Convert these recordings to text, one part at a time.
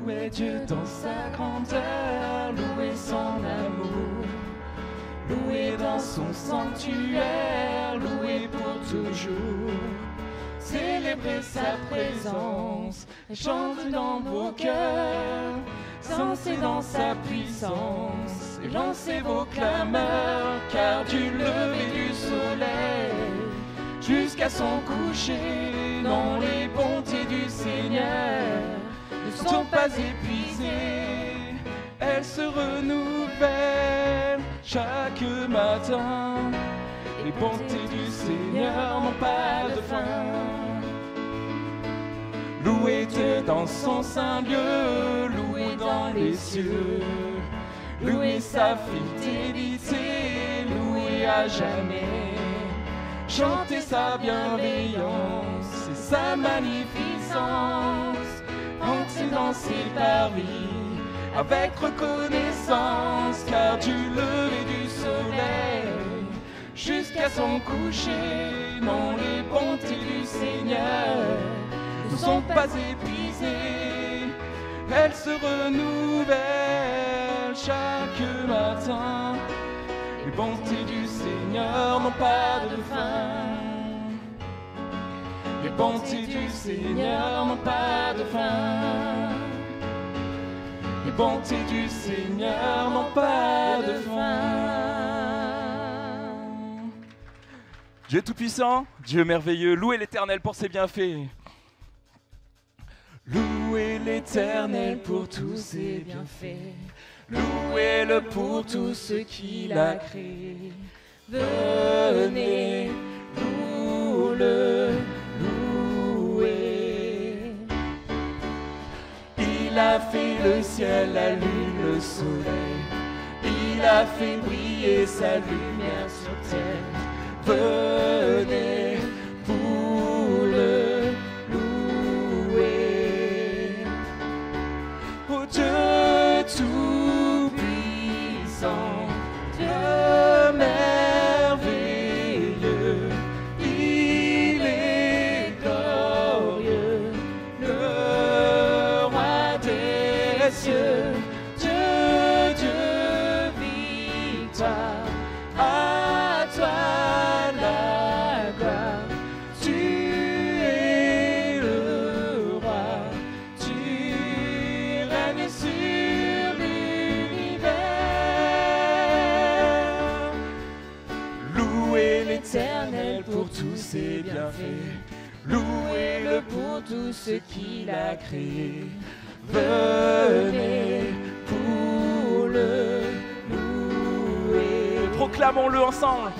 Louez Dieu dans sa grandeur, louez son amour, louez dans son sanctuaire, louez pour toujours. Célébrez sa présence, chantez dans vos cœurs, dansez dans sa puissance, et lancez vos clameurs, car du lever du soleil jusqu'à son coucher, non, les bontés du Seigneur ne sont pas épuisées, elles se renouvellent chaque matin. Les bontés du Seigneur n'ont pas de fin. Louez Dieu dans son saint lieu, louez dans les cieux, louez sa fidélité, louez à jamais. Chantez sa bienveillance et sa magnificence, entrez dans ses paris avec reconnaissance, car du lever du soleil jusqu'à son coucher, non, les bontés du Seigneur ne sont pas épuisées, elles se renouvellent chaque matin. Les bontés du Seigneur n'ont pas de fin. Les bontés du Seigneur n'ont pas de fin. Les bontés du Seigneur n'ont pas de fin. Dieu tout-puissant, Dieu merveilleux, louez l'Éternel pour ses bienfaits. Louez l'Éternel pour tous ses bienfaits. Louez-le pour tout ce qu'il a créé. Venez, louez-le, louez. Il a fait le ciel, la lune, le soleil. Il a fait briller sa lumière sur terre. Venez pour le louer. Oh Dieu tout-puissant, Dieu merveilleux, il est glorieux, le roi des cieux, Dieu, Dieu, victoire, à toi. Pour tous ses bienfaits, louez-le pour tout ce qu'il a créé. Venez pour le louer. Proclamons-le ensemble.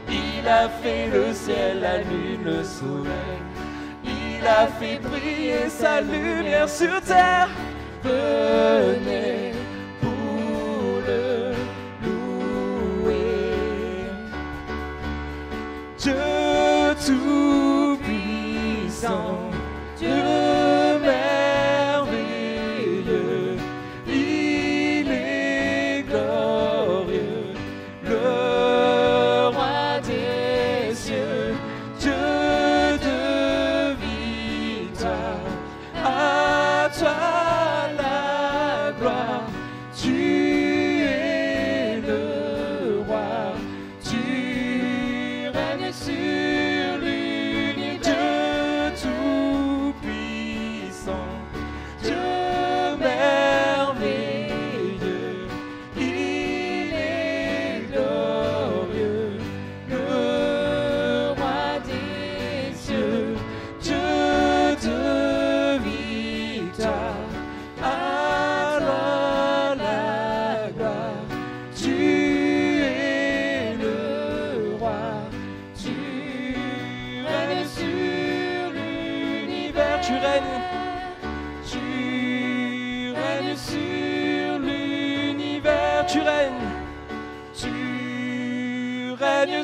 Il a fait le ciel, la lune, le soleil. Il a fait briller sa lumière sur terre. Venez pour le louer. Dieu tout-puissant, Dieu merveilleux, il est glorieux, le roi des cieux, Dieu de victoire, à toi la gloire, tu es le roi, tu règnes sur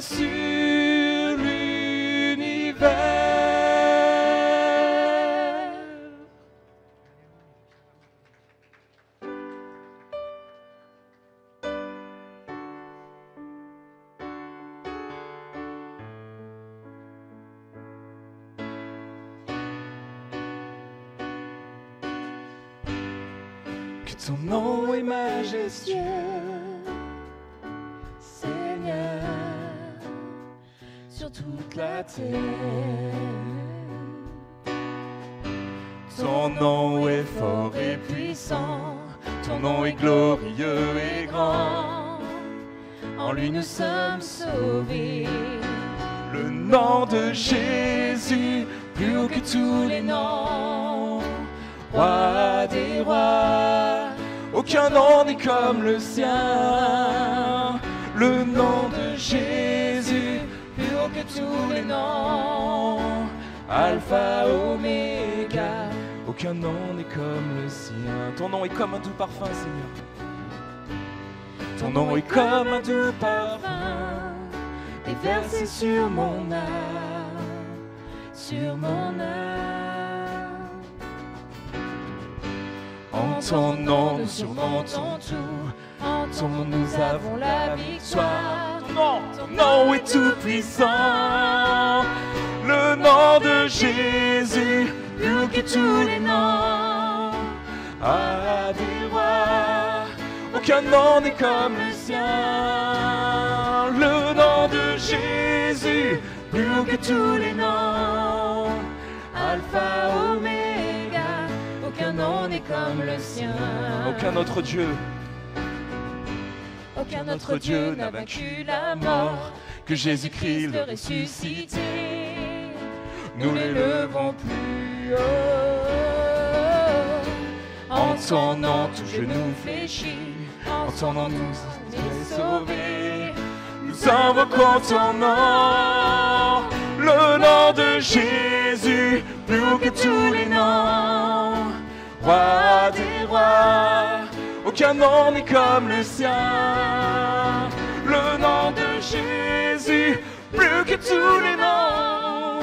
sur l'univers. Ton nom est majestueux, Seigneur, sur toute la terre. Ton nom est fort et puissant, ton nom est glorieux et grand. En lui nous sommes sauvés. Le nom de Jésus, plus haut que tous les noms. Roi des rois, aucun nom n'est comme le sien. Le nom de Jésus, plus haut que tous les noms. Alpha, Oméga, aucun nom n'est comme le sien. Ton nom est comme un doux parfum, Seigneur. Ton nom est comme un doux parfum, déversé sur mon âme, sur mon âme. En ton nom, nous surmontons tout. En ton nom, nous avons la victoire. Ton nom est tout puissant. Le nom de Jésus, plus haut que tous les noms. Ah, des rois, aucun nom n'est comme le sien. Le nom de Jésus, plus haut que tous les noms. Alpha, Oméga, aucun nom n'est comme le sien. Aucun autre Dieu, aucun autre Dieu n'a vaincu la mort que Jésus-Christ le ressuscité. Nous l'élevons plus haut. En ton nom, tout genou fléchit. En ton nom, nous sommes sauvés. Nous invoquons ton nom. Le nom de Jésus, plus haut que tous les noms. Roi des rois, aucun nom n'est comme le sien. Le nom de Jésus, plus que tous les noms.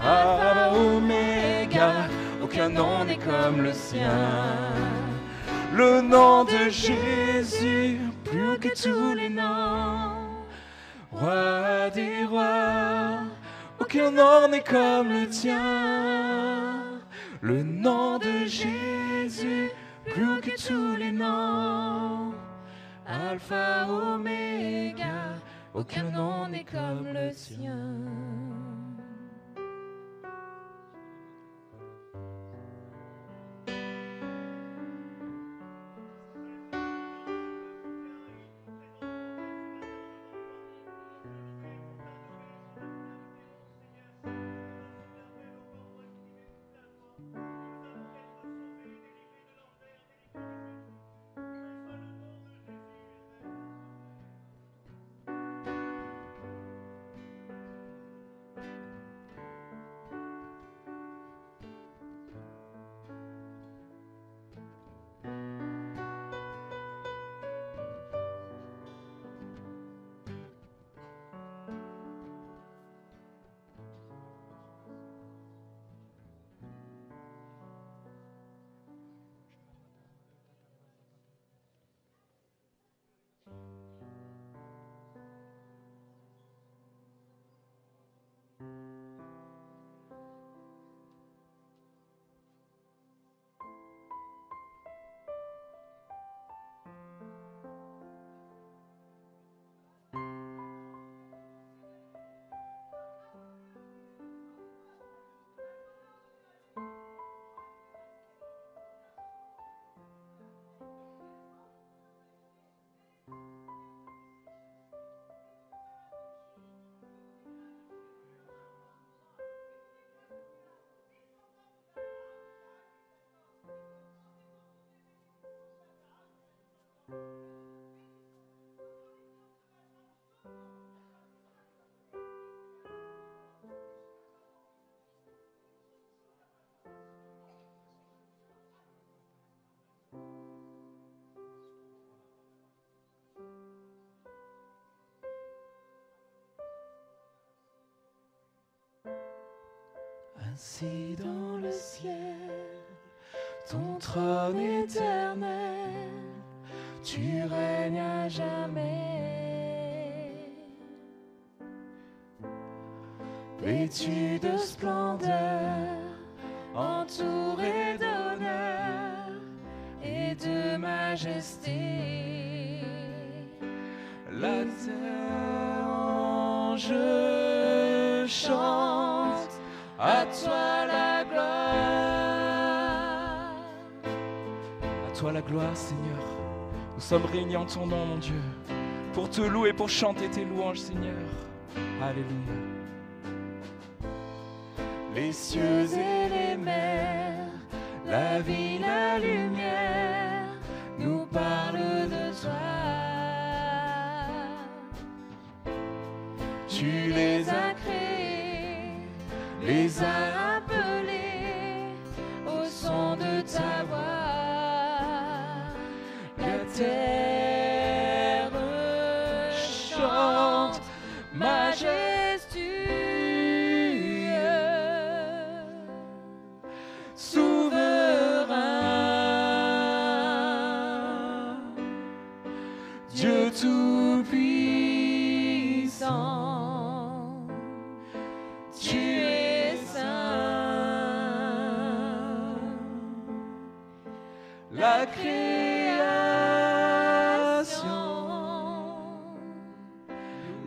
Alpha, Oméga, aucun nom n'est comme le sien. Le nom de Jésus, plus haut que tous les noms. Roi des rois, aucun nom n'est comme le tien. Le nom de Jésus, plus haut que tous les noms. Alpha, Oméga, aucun nom n'est comme le sien. Ainsi dans le ciel, ton trône éternel, tu règnes à jamais. Vêtu de splendeur, entouré d'honneur et de majesté. majesté. La louange chante, à toi la gloire. À toi la gloire, Seigneur. Nous sommes réunis en ton nom, mon Dieu, pour te louer, pour chanter tes louanges, Seigneur. Alléluia. Les cieux et les mers, la vie, la lumière, nous parlent de toi. Tu les as créés, les as appelés au son de ta voix. La terre chante, majestueux, souverain, Dieu tout-puissant, tu es saint. La création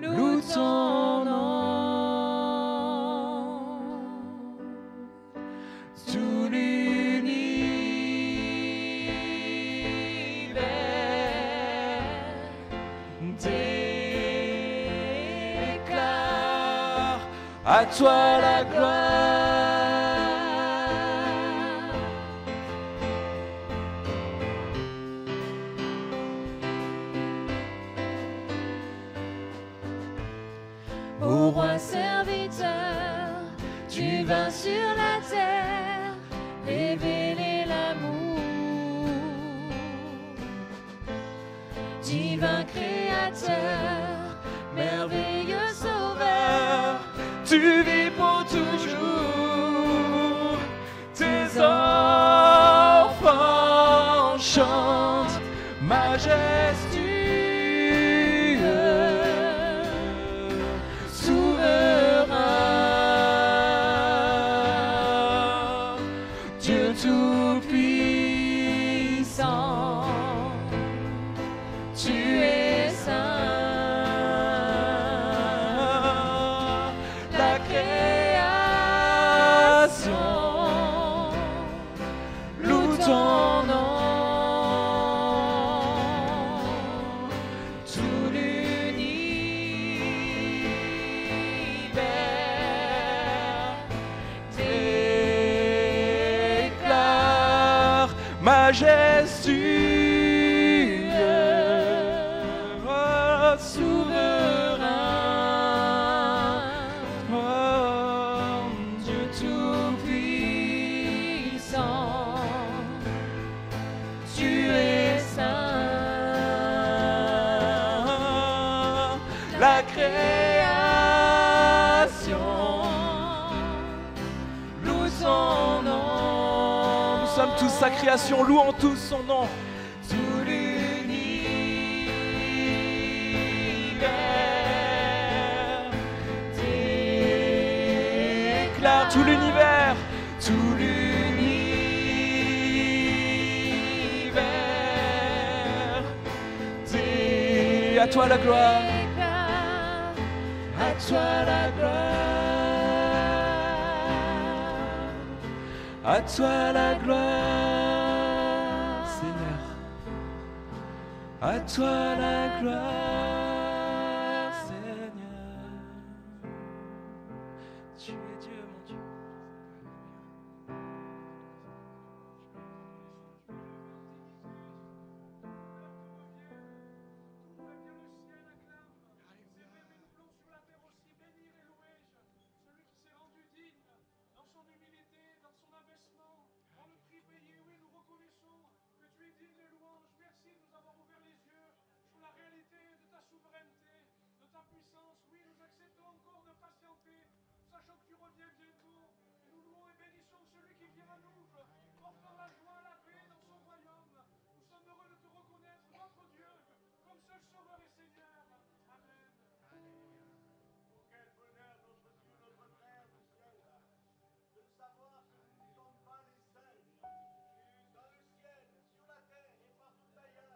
loue ton nom, tout l'univers déclare à toi la gloire. Ô roi serviteur, tu vins sur la terre révéler l'amour. Divin créateur, merveilleux sauveur, tu vis pour toujours. Tes enfants chantent majestueux, souverain, Dieu tout-puissant, tu es saint. La création loue ton nom, tout l'univers déclare majestueux, oh, souverain, oh, Dieu tout-puissant, tu es saint. La création loue son nom. Nous sommes tous sa création, louons tous son nom. Tout l'univers déclare, tout l'univers, tout l'univers à toi la gloire, à toi la gloire, à toi la gloire, Seigneur, à toi la gloire, Seigneur. Tu es Dieu, mon Dieu. Dans le ciel, sur la terre et partout ailleurs.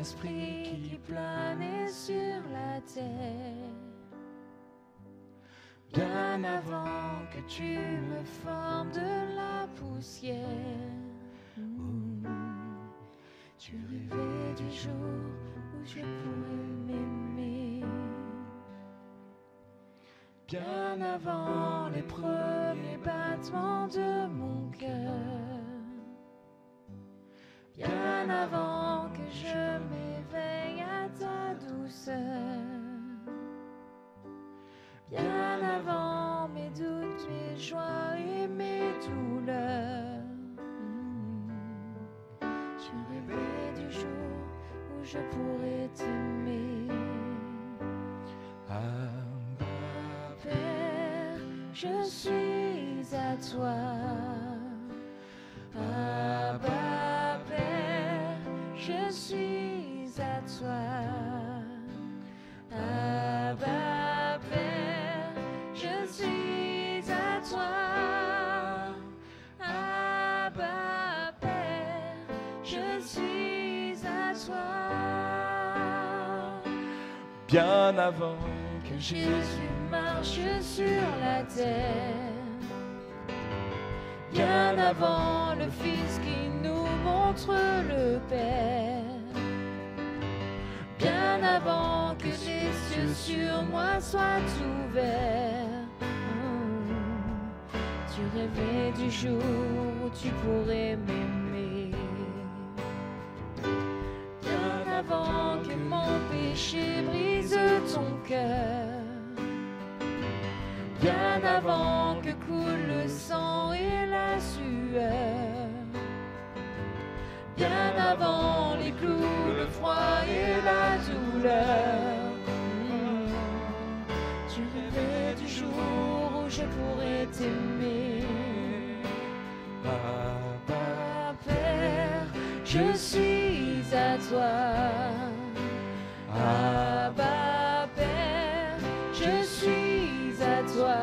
esprit qui planait sur la terre. Bien avant que tu me formes de la poussière, tu rêvais du jour où je pourrais m'aimer. Bien avant les premiers battements de mon cœur, bien avant que je m'éveille à ta douceur, bien avant mes doutes, mes joies et mes douleurs, tu rêvais du jour où je pourrais t'aimer. Abba, Père, je suis à toi. Abba, Père, je suis à toi. Abba, Père, je suis à toi. Abba, Père, je suis à toi. Bien avant que Jésus marche sur la terre, bien avant le Fils qui nous montre le Père, bien avant que les cieux sur moi soient ouverts, tu rêvais du jour où tu pourrais m'aimer. Bien avant que mon péché brise ton cœur, bien avant que coule le sang et la sueur, bien avant les clous, le froid et la douleur, tu rêvais du jour où je pourrais t'aimer. Abba, Père, je suis à toi. Abba, Père, je suis à toi.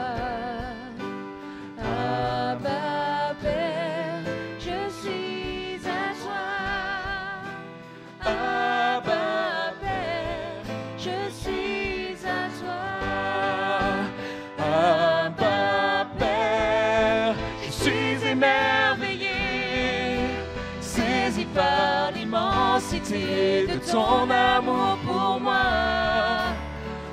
Abba, Père, je suis à toi. Abba, Père, je suis à toi. Abba, Père, je suis émerveillé, saisi par l'immensité de ton amour pour moi.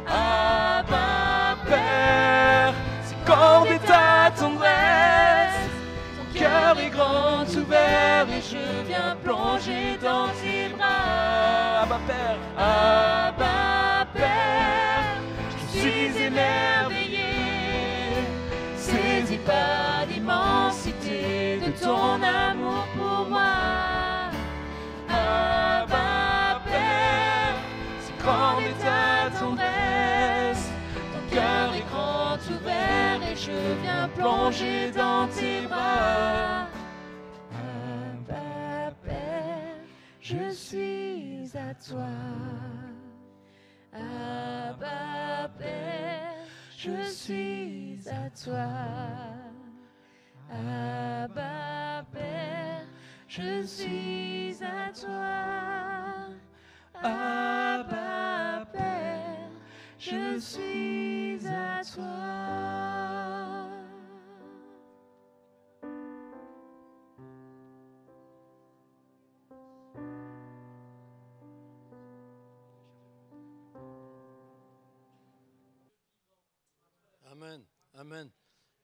Abba, Père, c'est cordé ta tendresse, ton cœur est grand ouvert et je viens plonger dans tes bras. Abba, Père, Abba, Père, je suis émerveillé, saisi par l'immensité de ton amour pour moi. Abba, Père, c'est grand est ta tendresse, ton cœur est grand ouvert et je viens plonger dans tes bras. Abba, Père, je suis à toi. Abba, Père, je suis à toi. Abba, Père, je suis à toi. Abba, Père, je suis à toi. Amen, amen.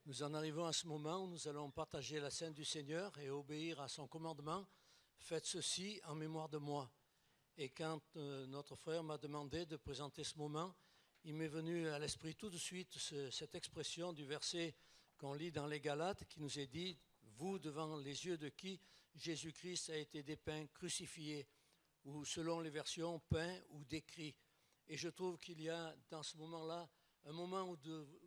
Nous en arrivons à ce moment où nous allons partager la scène du Seigneur et obéir à son commandement. Faites ceci en mémoire de moi. Et quand notre frère m'a demandé de présenter ce moment, il m'est venu à l'esprit tout de suite cette expression du verset qu'on lit dans les Galates qui nous est dit « Vous, devant les yeux de qui Jésus-Christ a été dépeint, crucifié » ou selon les versions « peint » ou « décrit ». Et je trouve qu'il y a dans ce moment-là un moment où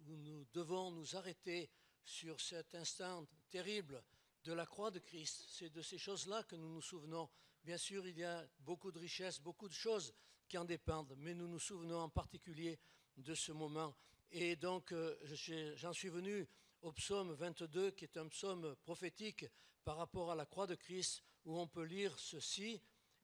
nous devons nous arrêter sur cet instant terrible de la croix de Christ. C'est de ces choses-là que nous nous souvenons. Bien sûr, il y a beaucoup de richesses, beaucoup de choses qui en dépendent, mais nous nous souvenons en particulier de ce moment. Et donc, j'en suis venu au psaume 22, qui est un psaume prophétique par rapport à la croix de Christ, où on peut lire ceci.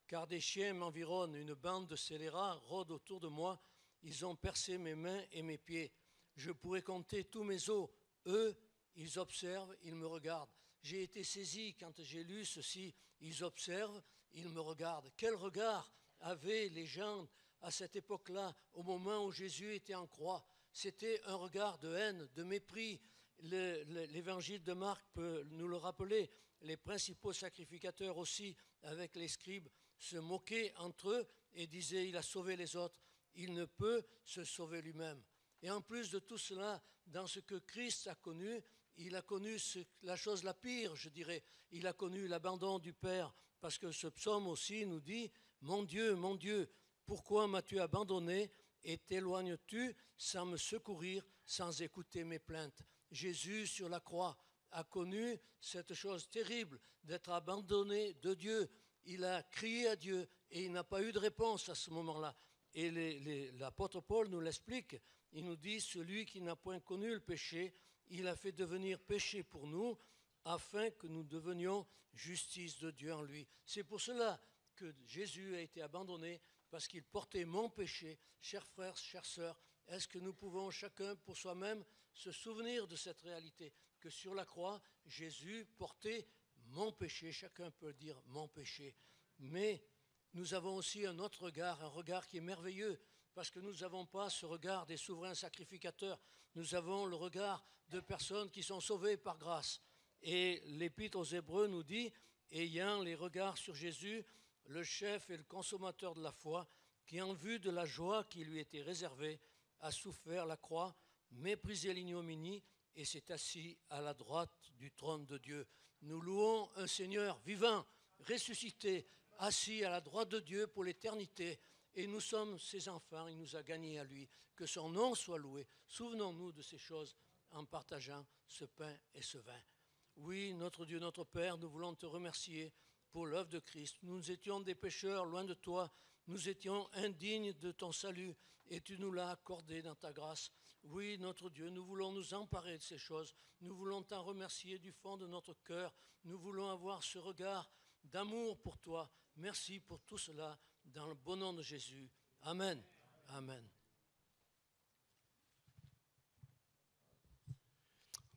car des chiens m'environnent, une bande de scélérats rôde autour de moi, ils ont percé mes mains et mes pieds. Je pourrais compter tous mes os, eux, ils observent, ils me regardent. J'ai été saisi quand j'ai lu ceci, ils observent, ils me regardent. Quel regard avaient les gens à cette époque-là, au moment où Jésus était en croix? C'était un regard de haine, de mépris. L'évangile de Marc peut nous le rappeler. Les principaux sacrificateurs aussi, avec les scribes, se moquaient entre eux et disaient « il a sauvé les autres, il ne peut se sauver lui-même ». Et en plus de tout cela, dans ce que Christ a connu, il a connu la chose la pire, je dirais. Il a connu l'abandon du Père, parce que ce psaume aussi nous dit « Mon Dieu, pourquoi m'as-tu abandonné et t'éloignes-tu sans me secourir, sans écouter mes plaintes ?» Jésus, sur la croix, a connu cette chose terrible d'être abandonné de Dieu. Il a crié à Dieu et il n'a pas eu de réponse à ce moment-là. Et l'apôtre Paul nous l'explique. Il nous dit, celui qui n'a point connu le péché, il a fait devenir péché pour nous, afin que nous devenions justice de Dieu en lui. C'est pour cela que Jésus a été abandonné, parce qu'il portait mon péché. Chers frères, chères sœurs, est-ce que nous pouvons chacun pour soi-même se souvenir de cette réalité, que sur la croix, Jésus portait mon péché, chacun peut dire mon péché. Mais nous avons aussi un autre regard, un regard qui est merveilleux, parce que nous n'avons pas ce regard des souverains sacrificateurs, nous avons le regard de personnes qui sont sauvées par grâce. Et l'Épître aux Hébreux nous dit, ayant les regards sur Jésus, le chef et le consommateur de la foi, qui en vue de la joie qui lui était réservée, a souffert la croix, méprisé l'ignominie, et s'est assis à la droite du trône de Dieu. Nous louons un Seigneur vivant, ressuscité, assis à la droite de Dieu pour l'éternité. Et nous sommes ses enfants, il nous a gagnés à lui. Que son nom soit loué. Souvenons-nous de ces choses en partageant ce pain et ce vin. Oui, notre Dieu, notre Père, nous voulons te remercier pour l'œuvre de Christ. Nous étions des pécheurs loin de toi, nous étions indignes de ton salut et tu nous l'as accordé dans ta grâce. Oui, notre Dieu, nous voulons nous emparer de ces choses. Nous voulons t'en remercier du fond de notre cœur. Nous voulons avoir ce regard d'amour pour toi. Merci pour tout cela, dans le bon nom de Jésus. Amen. Amen.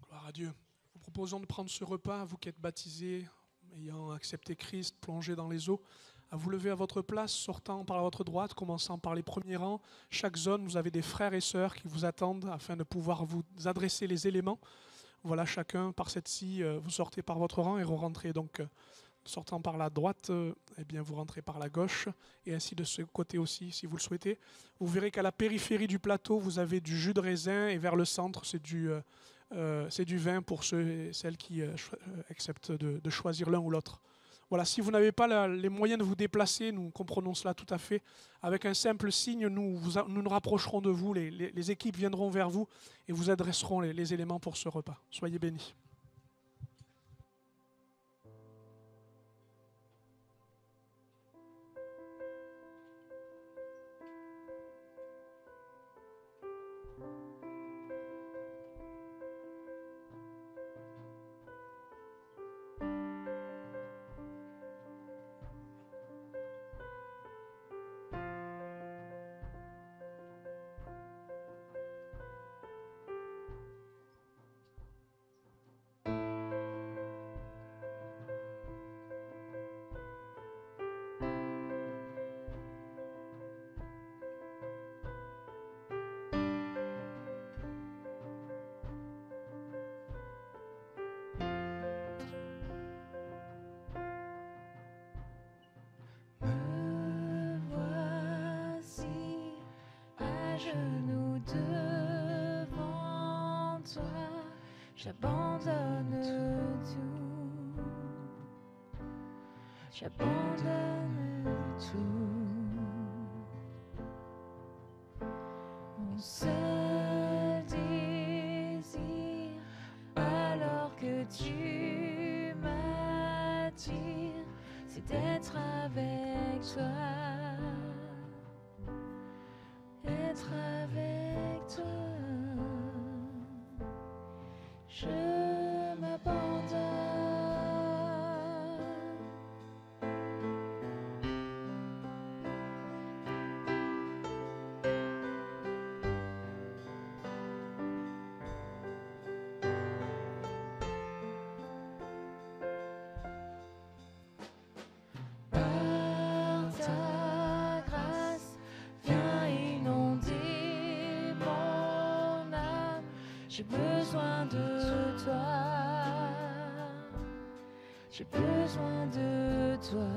Gloire à Dieu. Nous proposons de prendre ce repas, vous qui êtes baptisés, ayant accepté Christ, plongé dans les eaux, à vous lever à votre place, sortant par votre droite, commençant par les premiers rangs. Chaque zone, vous avez des frères et sœurs qui vous attendent afin de pouvoir vous adresser les éléments. Voilà, chacun par cette scie, vous sortez par votre rang et vous rentrez donc, sortant par la droite, eh bien vous rentrez par la gauche, et ainsi de ce côté aussi, si vous le souhaitez. Vous verrez qu'à la périphérie du plateau, vous avez du jus de raisin, et vers le centre, c'est du vin pour ceux et celles qui acceptent de choisir l'un ou l'autre. Voilà, si vous n'avez pas les moyens de vous déplacer, nous comprenons cela tout à fait. Avec un simple signe, nous nous rapprocherons de vous, les équipes viendront vers vous et vous adresseront les éléments pour ce repas. Soyez bénis. Me voici à genoux devant toi, j'abandonne tout, j'abandonne tout. Mon seul désir, alors que tu m'attires, c'est d'être avec toi, être avec toi. Je m'abandonne. j'ai besoin de toi. J'ai besoin de toi.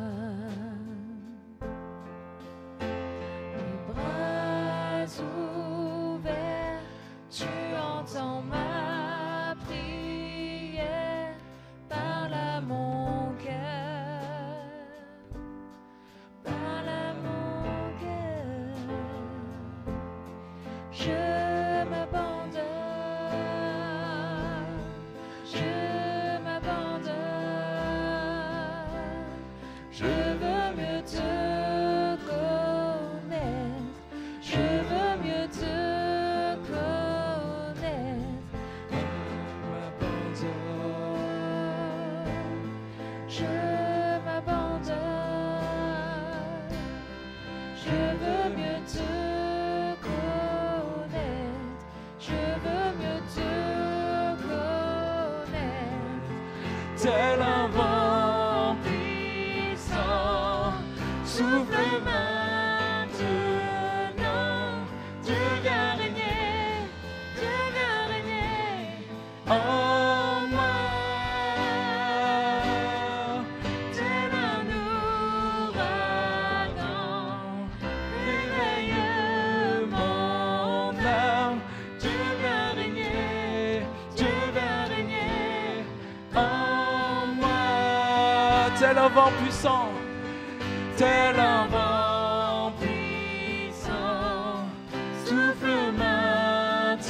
Les bras ouverts, tu entends ma prière. Parle à mon cœur. Parle à mon cœur. Je m'abandonne. Je m'abandonne. Je veux mieux te connaître. Je veux mieux te connaître. Je m'abandonne. Je veux mieux te connaître. Je veux mieux te connaître. Tel un vent puissant, souffle maintenant. Dieu vient régner en moi. Tel un ouragan, réveille mon âme. Dieu vient régner en moi. Tel un vent puissant, tel un vent puissant, souffle maintenant.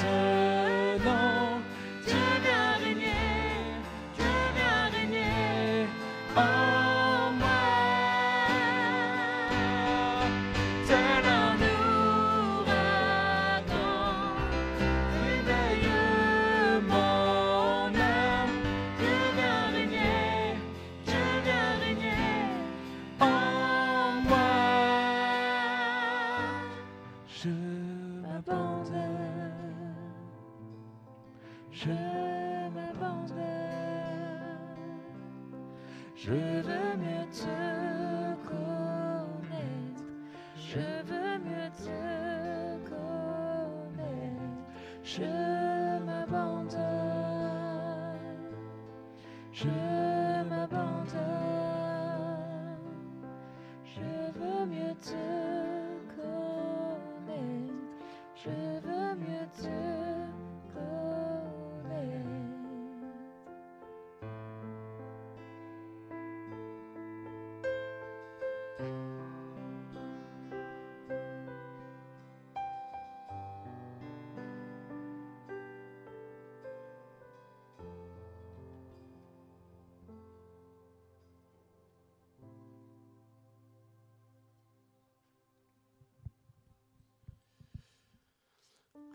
Dieu vient régner en moi. Tel un ouragan, réveille mon âme. Dieu vient régner en moi. Je M'abandonne. Je m'abandonne. Je veux mieux te connaître. Je veux mieux te connaître. Je m'abandonne. Je m'abandonne. Je veux mieux te connaître. Je veux mieux te connaître.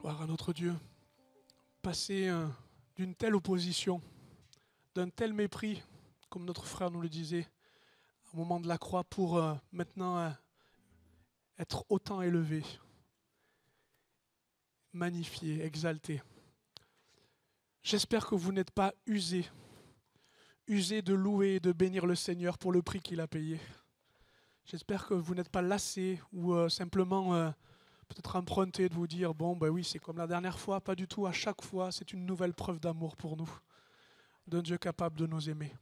Gloire à notre Dieu. Passer d'une telle opposition, d'un tel mépris, comme notre frère nous le disait, au moment de la croix, pour maintenant être autant élevé, magnifié, exalté. J'espère que vous n'êtes pas usés de louer et de bénir le Seigneur pour le prix qu'il a payé. J'espère que vous n'êtes pas lassés ou simplement peut-être emprunté de vous dire « Bon, ben oui, c'est comme la dernière fois ». Pas du tout, à chaque fois, c'est une nouvelle preuve d'amour pour nous, d'un Dieu capable de nous aimer.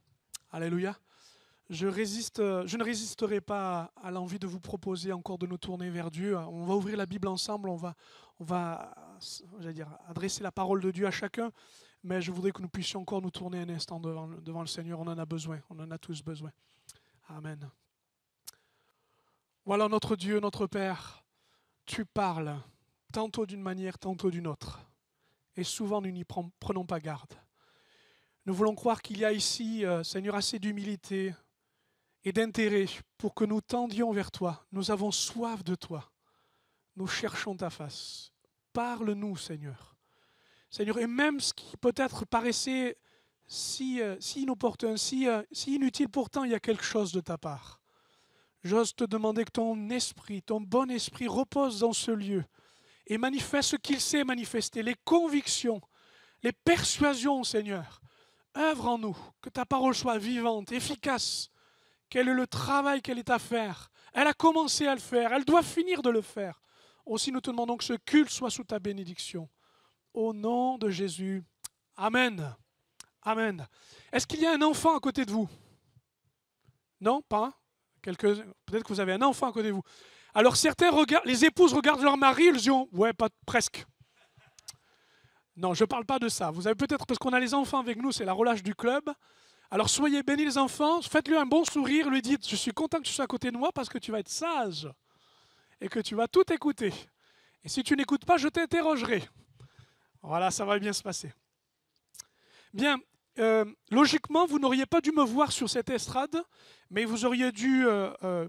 Alléluia. Je ne résisterai pas à l'envie de vous proposer encore de nous tourner vers Dieu. On va ouvrir la Bible ensemble, on va adresser la parole de Dieu à chacun, mais je voudrais que nous puissions encore nous tourner un instant devant le Seigneur. On en a besoin, on en a tous besoin. Amen. Voilà notre Dieu, notre Père. Tu parles, tantôt d'une manière, tantôt d'une autre. Et souvent, nous n'y prenons pas garde. Nous voulons croire qu'il y a ici, Seigneur, assez d'humilité et d'intérêt pour que nous tendions vers toi. Nous avons soif de toi. Nous cherchons ta face. Parle-nous, Seigneur. Seigneur, et même ce qui peut-être paraissait si inopportun, si inutile, pourtant il y a quelque chose de ta part. J'ose te demander que ton esprit, ton bon esprit repose dans ce lieu et manifeste ce qu'il sait manifester, les convictions, les persuasions, Seigneur. Œuvre en nous, que ta parole soit vivante, efficace. Quel est le travail qu'elle est à faire? Elle a commencé à le faire, elle doit finir de le faire. Aussi nous te demandons que ce culte soit sous ta bénédiction. au nom de Jésus. Amen. Amen. Est-ce qu'il y a un enfant à côté de vous? Non, pas? Peut-être que vous avez un enfant à côté de vous. Alors certains regardent, les épouses regardent leur mari, ils disent ouais, pas presque. Non, je ne parle pas de ça. Vous avez peut-être, parce qu'on a les enfants avec nous, c'est la relâche du club. Alors soyez bénis les enfants, faites-lui un bon sourire, lui dites je suis content que tu sois à côté de moi parce que tu vas être sage et que tu vas tout écouter. Et si tu n'écoutes pas, je t'interrogerai. Voilà, ça va bien se passer. Bien, logiquement, vous n'auriez pas dû me voir sur cette estrade, mais vous auriez dû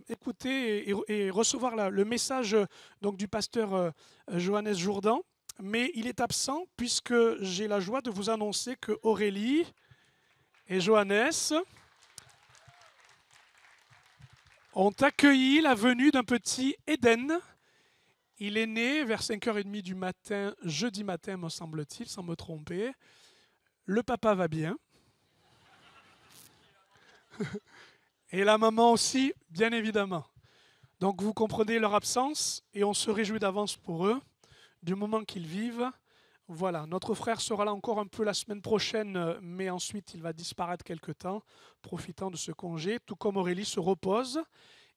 écouter et recevoir le message donc, du pasteur Johannes Jourdan. Mais il est absent puisque j'ai la joie de vous annoncer que Aurélie et Johannes ont accueilli la venue d'un petit Eden. Il est né vers 5h30 du matin, jeudi matin, me semble-t-il, sans me tromper. Le papa va bien. Et la maman aussi, bien évidemment. Donc vous comprenez leur absence et on se réjouit d'avance pour eux, du moment qu'ils vivent. Voilà, notre frère sera là encore un peu la semaine prochaine, mais ensuite il va disparaître quelque temps, profitant de ce congé, tout comme Aurélie se repose.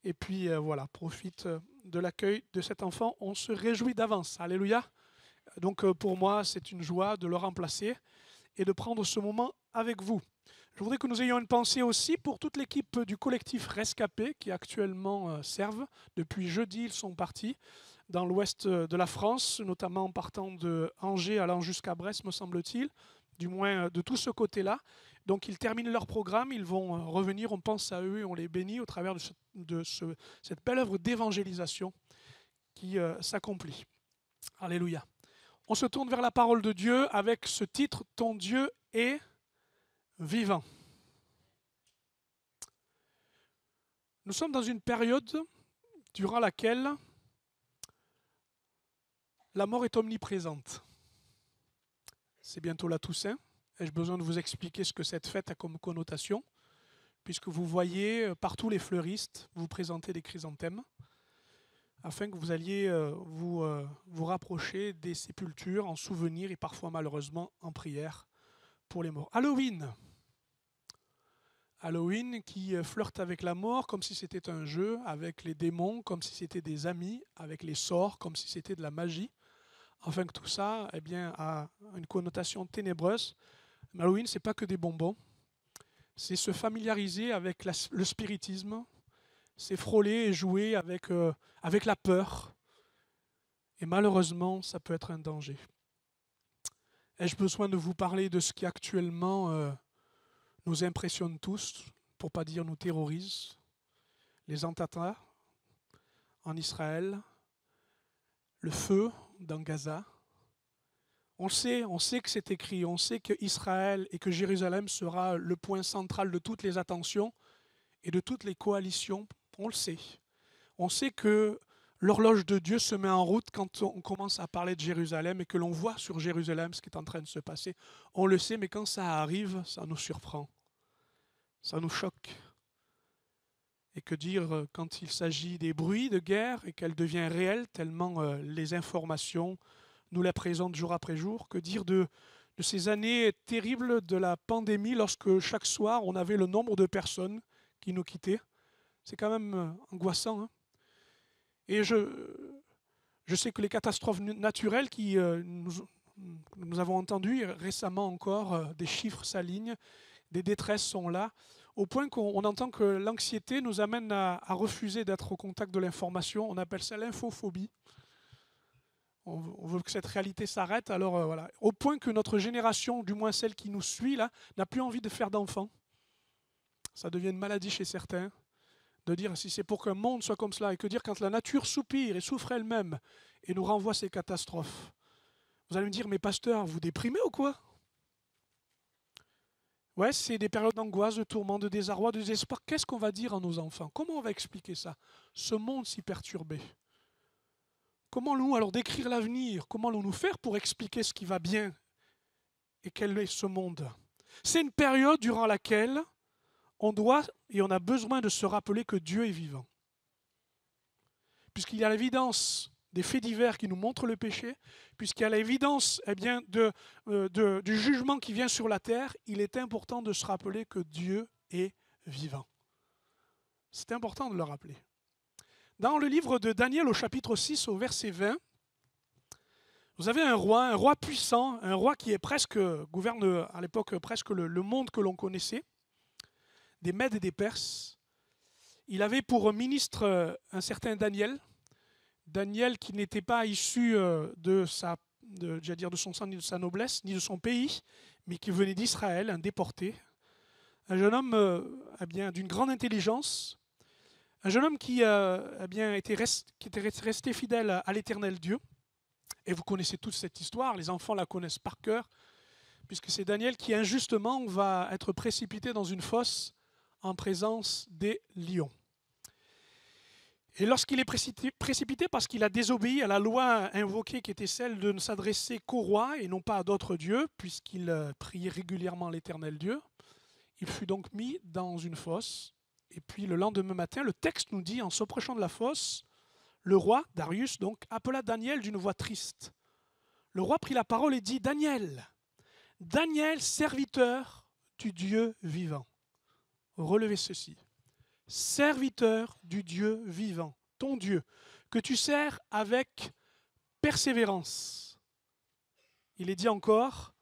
Et puis voilà, profite de l'accueil de cet enfant, on se réjouit d'avance. Alléluia. Donc pour moi, c'est une joie de le remplacer et de prendre ce moment avec vous. Je voudrais que nous ayons une pensée aussi pour toute l'équipe du collectif Rescapé qui actuellement servent. Depuis jeudi, ils sont partis dans l'ouest de la France, notamment en partant de Angers allant jusqu'à Brest, me semble-t-il, du moins de tout ce côté-là. Donc ils terminent leur programme, ils vont revenir, on pense à eux et on les bénit au travers de cette belle œuvre d'évangélisation qui s'accomplit. Alléluia. On se tourne vers la parole de Dieu avec ce titre « Ton Dieu est vivant ». Nous sommes dans une période durant laquelle la mort est omniprésente. C'est bientôt la Toussaint. Ai-je besoin de vous expliquer ce que cette fête a comme connotation? Puisque vous voyez partout les fleuristes vous présenter des chrysanthèmes, afin que vous alliez vous rapprocher des sépultures en souvenir et parfois malheureusement en prière pour les morts. Halloween. Halloween qui flirte avec la mort comme si c'était un jeu, avec les démons comme si c'était des amis, avec les sorts comme si c'était de la magie. Afin que tout ça a une connotation ténébreuse. Mais Halloween, ce n'est pas que des bonbons. C'est se familiariser avec le spiritisme. C'est frôler et jouer avec la peur. Et malheureusement, ça peut être un danger. Ai-je besoin de vous parler de ce qui actuellement nous impressionne tous, pour ne pas dire nous terrorise? Les attentats en Israël, le feu dans Gaza. On sait que c'est écrit, on sait qu'Israël et que Jérusalem sera le point central de toutes les attentions et de toutes les coalitions. On le sait. On sait que l'horloge de Dieu se met en route quand on commence à parler de Jérusalem et que l'on voit sur Jérusalem ce qui est en train de se passer. On le sait, mais quand ça arrive, ça nous surprend. Ça nous choque. Et que dire quand il s'agit des bruits de guerre et qu'elle devient réelle tellement les informations nous la présentent jour après jour? Que dire de ces années terribles de la pandémie lorsque chaque soir on avait le nombre de personnes qui nous quittaient? C'est quand même angoissant. Hein? Et je sais que les catastrophes naturelles nous avons entendu récemment encore, des chiffres s'alignent, des détresses sont là, au point qu'on entend que l'anxiété nous amène à refuser d'être au contact de l'information. On appelle ça l'infophobie. On veut que cette réalité s'arrête. Alors voilà, au point que notre génération, du moins celle qui nous suit là, n'a plus envie de faire d'enfants. Ça devient une maladie chez certains, de dire si c'est pour qu'un monde soit comme cela, et que dire quand la nature soupire et souffre elle-même et nous renvoie ces catastrophes. Vous allez me dire, mais pasteur, vous déprimez ou quoi? Ouais, c'est des périodes d'angoisse, de tourment, de désarroi, de désespoir. Qu'est-ce qu'on va dire à nos enfants? Comment on va expliquer ça? Ce monde si perturbé. Comment allons-nous alors décrire l'avenir? Comment allons-nous faire pour expliquer ce qui va bien? Et quel est ce monde? C'est une période durant laquelle on doit et on a besoin de se rappeler que Dieu est vivant. Puisqu'il y a l'évidence des faits divers qui nous montrent le péché, puisqu'il y a l'évidence du jugement qui vient sur la terre, il est important de se rappeler que Dieu est vivant. C'est important de le rappeler. Dans le livre de Daniel au chapitre 6 au verset 20, vous avez un roi puissant, un roi qui gouverne à l'époque presque le monde que l'on connaissait, des Mèdes et des Perses. Il avait pour ministre un certain Daniel qui n'était pas issu de son sang ni de sa noblesse, ni de son pays, mais qui venait d'Israël, un déporté. Un jeune homme d'une grande intelligence, un jeune homme qui était resté fidèle à l'Éternel Dieu. Et vous connaissez toute cette histoire, les enfants la connaissent par cœur, puisque c'est Daniel qui injustement va être précipité dans une fosse en présence des lions. Et lorsqu'il est précipité parce qu'il a désobéi à la loi invoquée qui était celle de ne s'adresser qu'au roi et non pas à d'autres dieux, puisqu'il priait régulièrement l'Éternel Dieu, il fut donc mis dans une fosse. Et puis le lendemain matin, le texte nous dit, en s'approchant de la fosse, le roi, Darius, donc, appela Daniel d'une voix triste. Le roi prit la parole et dit, Daniel, serviteur du Dieu vivant. Relevez ceci. Serviteur du Dieu vivant, ton Dieu, que tu sers avec persévérance. Il est dit encore,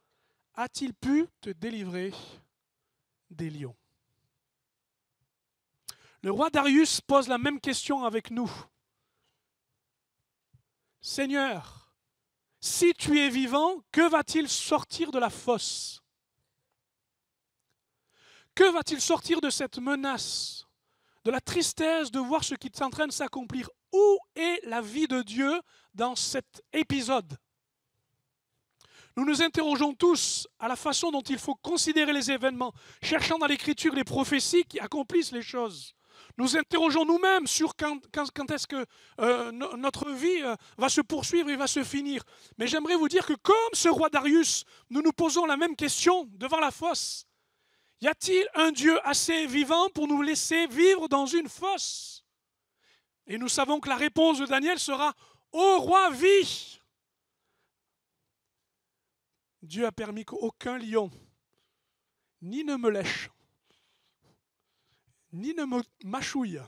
a-t-il pu te délivrer des lions? Le roi Darius pose la même question avec nous. Seigneur, si tu es vivant, que va-t-il sortir de la fosse? Que va-t-il sortir de cette menace, de la tristesse de voir ce qui est en train de s'accomplir? Où est la vie de Dieu dans cet épisode? Nous nous interrogeons tous à la façon dont il faut considérer les événements, cherchant dans l'Écriture les prophéties qui accomplissent les choses. Nous interrogeons nous-mêmes sur quand est-ce que notre vie va se poursuivre et va se finir. Mais j'aimerais vous dire que comme ce roi Darius, nous nous posons la même question devant la fosse. Y a-t-il un Dieu assez vivant pour nous laisser vivre dans une fosse? Et nous savons que la réponse de Daniel sera « Ô roi, vis !» Dieu a permis qu'aucun lion ni ne me lèche, ni ne me mâchouille,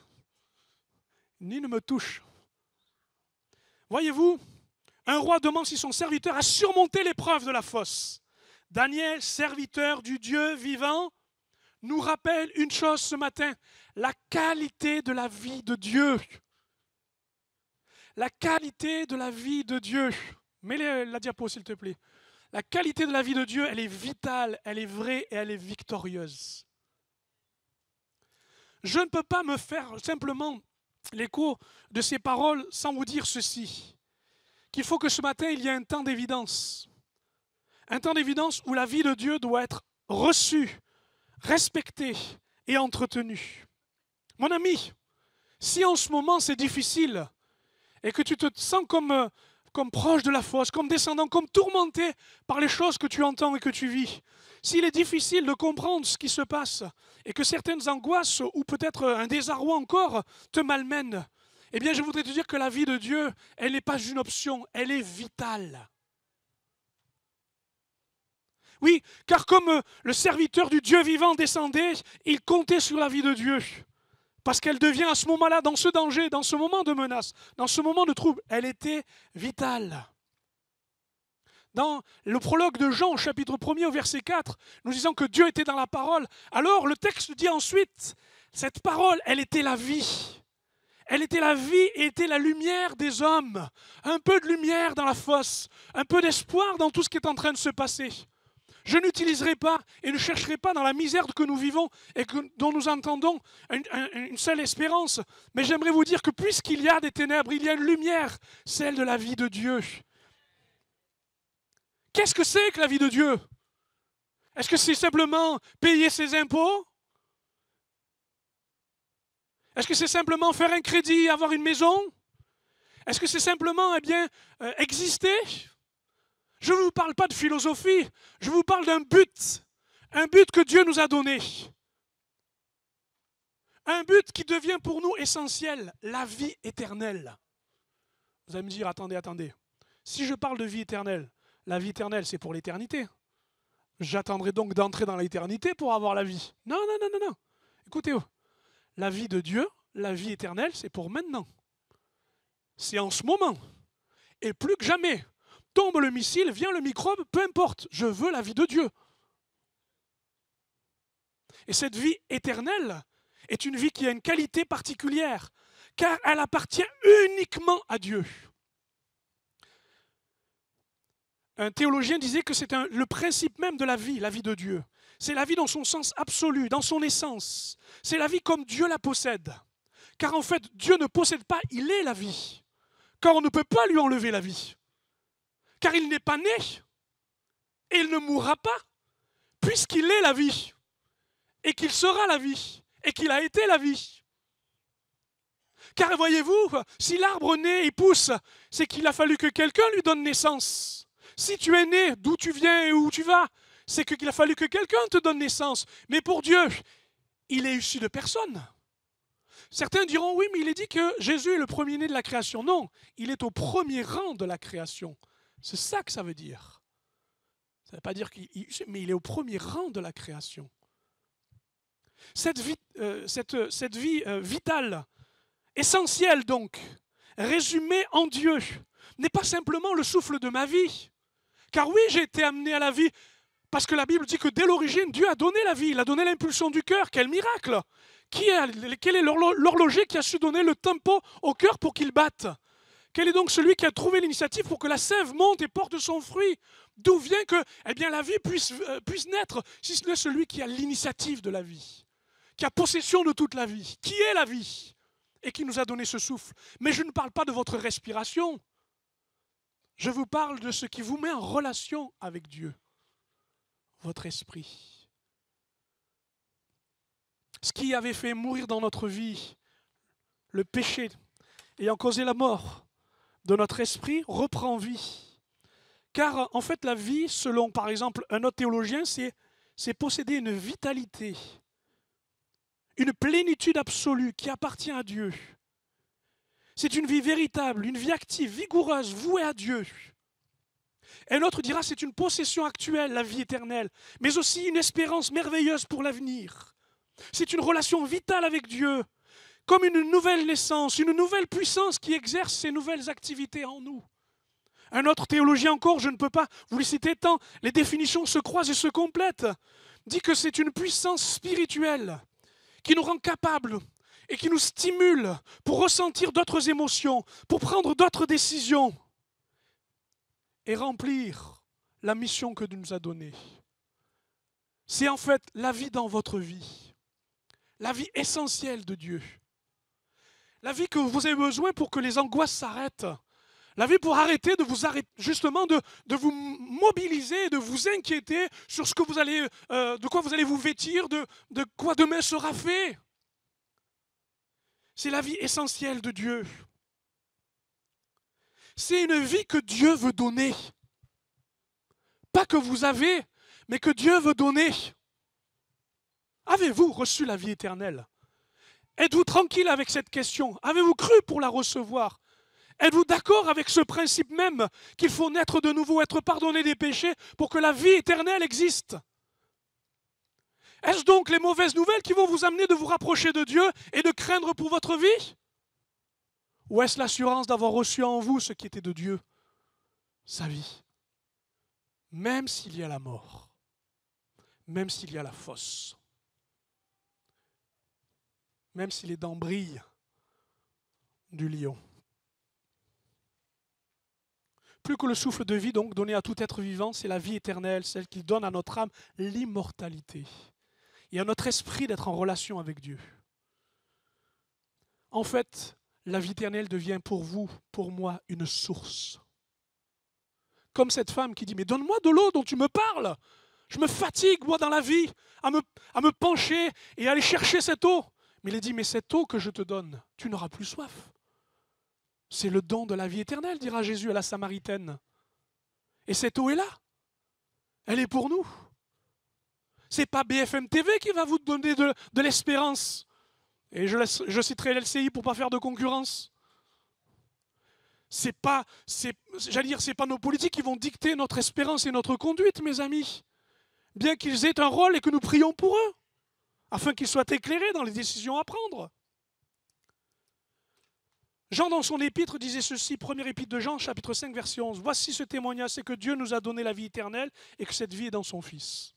ni ne me touche. Voyez-vous, un roi demande si son serviteur a surmonté l'épreuve de la fosse. Daniel, serviteur du Dieu vivant, nous rappelle une chose ce matin, la qualité de la vie de Dieu. La qualité de la vie de Dieu. Mets la diapo, s'il te plaît. La qualité de la vie de Dieu, elle est vitale, elle est vraie et elle est victorieuse. Je ne peux pas me faire simplement l'écho de ces paroles sans vous dire ceci, qu'il faut que ce matin, il y ait un temps d'évidence. Un temps d'évidence où la vie de Dieu doit être reçue, respectée et entretenue. Mon ami, si en ce moment c'est difficile et que tu te sens comme proche de la fosse, comme descendant, comme tourmenté par les choses que tu entends et que tu vis, s'il est difficile de comprendre ce qui se passe et que certaines angoisses ou peut-être un désarroi encore te malmènent, eh bien je voudrais te dire que la vie de Dieu, elle n'est pas une option, elle est vitale. Oui, car comme le serviteur du Dieu vivant descendait, il comptait sur la vie de Dieu. Parce qu'elle devient à ce moment-là, dans ce danger, dans ce moment de menace, dans ce moment de trouble, elle était vitale. Dans le prologue de Jean, au chapitre 1er, au verset 4, nous disons que Dieu était dans la parole. Alors le texte dit ensuite, cette parole, elle était la vie. Elle était la vie et était la lumière des hommes. Un peu de lumière dans la fosse, un peu d'espoir dans tout ce qui est en train de se passer. Je n'utiliserai pas et ne chercherai pas dans la misère que nous vivons et dont nous entendons une seule espérance. Mais j'aimerais vous dire que puisqu'il y a des ténèbres, il y a une lumière, celle de la vie de Dieu. Qu'est-ce que c'est que la vie de Dieu? Est-ce que c'est simplement payer ses impôts? Est-ce que c'est simplement faire un crédit, avoir une maison? Est-ce que c'est simplement exister? Je ne vous parle pas de philosophie, je vous parle d'un but que Dieu nous a donné. Un but qui devient pour nous essentiel, la vie éternelle. Vous allez me dire, attendez. Si je parle de vie éternelle, la vie éternelle, c'est pour l'éternité. J'attendrai donc d'entrer dans l'éternité pour avoir la vie. Non. Écoutez, la vie de Dieu, la vie éternelle, c'est pour maintenant. C'est en ce moment. Et plus que jamais, tombe le missile, vient le microbe, peu importe, je veux la vie de Dieu. Et cette vie éternelle est une vie qui a une qualité particulière, car elle appartient uniquement à Dieu. Un théologien disait que c'est le principe même de la vie de Dieu. C'est la vie dans son sens absolu, dans son essence. C'est la vie comme Dieu la possède. Car en fait, Dieu ne possède pas, il est la vie. Car on ne peut pas lui enlever la vie. Car il n'est pas né et il ne mourra pas, puisqu'il est la vie. Et qu'il sera la vie, et qu'il a été la vie. Car voyez-vous, si l'arbre naît et pousse, c'est qu'il a fallu que quelqu'un lui donne naissance. Si tu es né, d'où tu viens et où tu vas, c'est qu'il a fallu que quelqu'un te donne naissance. Mais pour Dieu, il est issu de personne. Certains diront, oui, mais il est dit que Jésus est le premier-né de la création. Non, il est au premier rang de la création. C'est ça que ça veut dire. Ça ne veut pas dire mais il est au premier rang de la création. Cette vie vitale, essentielle donc, résumée en Dieu, n'est pas simplement le souffle de ma vie. Car oui, j'ai été amené à la vie, parce que la Bible dit que dès l'origine, Dieu a donné la vie, il a donné l'impulsion du cœur. Quel miracle! Quel est l'horloger qui a su donner le tempo au cœur pour qu'il batte? Quel est donc celui qui a trouvé l'initiative pour que la sève monte et porte son fruit? D'où vient que la vie puisse naître, si ce n'est celui qui a l'initiative de la vie, qui a possession de toute la vie, qui est la vie, et qui nous a donné ce souffle. Mais je ne parle pas de votre respiration. Je vous parle de ce qui vous met en relation avec Dieu, votre esprit. Ce qui avait fait mourir dans notre vie, le péché ayant causé la mort de notre esprit, reprend vie. Car en fait la vie, selon par exemple un autre théologien, c'est posséder une vitalité, une plénitude absolue qui appartient à Dieu. C'est une vie véritable, une vie active, vigoureuse, vouée à Dieu. Un autre dira c'est une possession actuelle, la vie éternelle, mais aussi une espérance merveilleuse pour l'avenir. C'est une relation vitale avec Dieu, comme une nouvelle naissance, une nouvelle puissance qui exerce ses nouvelles activités en nous. Un autre théologien encore, je ne peux pas vous les citer tant, les définitions se croisent et se complètent, dit que c'est une puissance spirituelle qui nous rend capables et qui nous stimule pour ressentir d'autres émotions, pour prendre d'autres décisions et remplir la mission que Dieu nous a donnée. C'est en fait la vie dans votre vie, la vie essentielle de Dieu, la vie que vous avez besoin pour que les angoisses s'arrêtent, la vie pour arrêter de vous justement de vous mobiliser, de vous inquiéter sur ce que vous allez, de quoi vous allez vous vêtir, de quoi demain sera fait. C'est la vie essentielle de Dieu. C'est une vie que Dieu veut donner. Pas que vous avez, mais que Dieu veut donner. Avez-vous reçu la vie éternelle? Êtes-vous tranquille avec cette question? Avez-vous cru pour la recevoir? Êtes-vous d'accord avec ce principe même qu'il faut naître de nouveau, être pardonné des péchés pour que la vie éternelle existe? Est-ce donc les mauvaises nouvelles qui vont vous amener de vous rapprocher de Dieu et de craindre pour votre vie? Ou est-ce l'assurance d'avoir reçu en vous ce qui était de Dieu, sa vie? Même s'il y a la mort, même s'il y a la fosse, même si les dents brillent du lion. Plus que le souffle de vie donc donné à tout être vivant, c'est la vie éternelle, celle qui donne à notre âme l'immortalité et à notre esprit d'être en relation avec Dieu. En fait, la vie éternelle devient pour vous, pour moi, une source. Comme cette femme qui dit « Mais donne-moi de l'eau dont tu me parles. Je me fatigue, moi, dans la vie, à me pencher et à aller chercher cette eau. » Mais il a dit « Mais cette eau que je te donne, tu n'auras plus soif. » C'est le don de la vie éternelle, dira Jésus à la Samaritaine. Et cette eau est là. Elle est pour nous. Ce n'est pas BFM TV qui va vous donner de l'espérance. Et je citerai l'LCI pour ne pas faire de concurrence. J'allais dire, c'est pas nos politiques qui vont dicter notre espérance et notre conduite, mes amis. Bien qu'ils aient un rôle et que nous prions pour eux, afin qu'ils soient éclairés dans les décisions à prendre. Jean, dans son épître, disait ceci, première épître de Jean, chapitre 5, verset 11. « Voici ce témoignage, c'est que Dieu nous a donné la vie éternelle et que cette vie est dans son Fils. »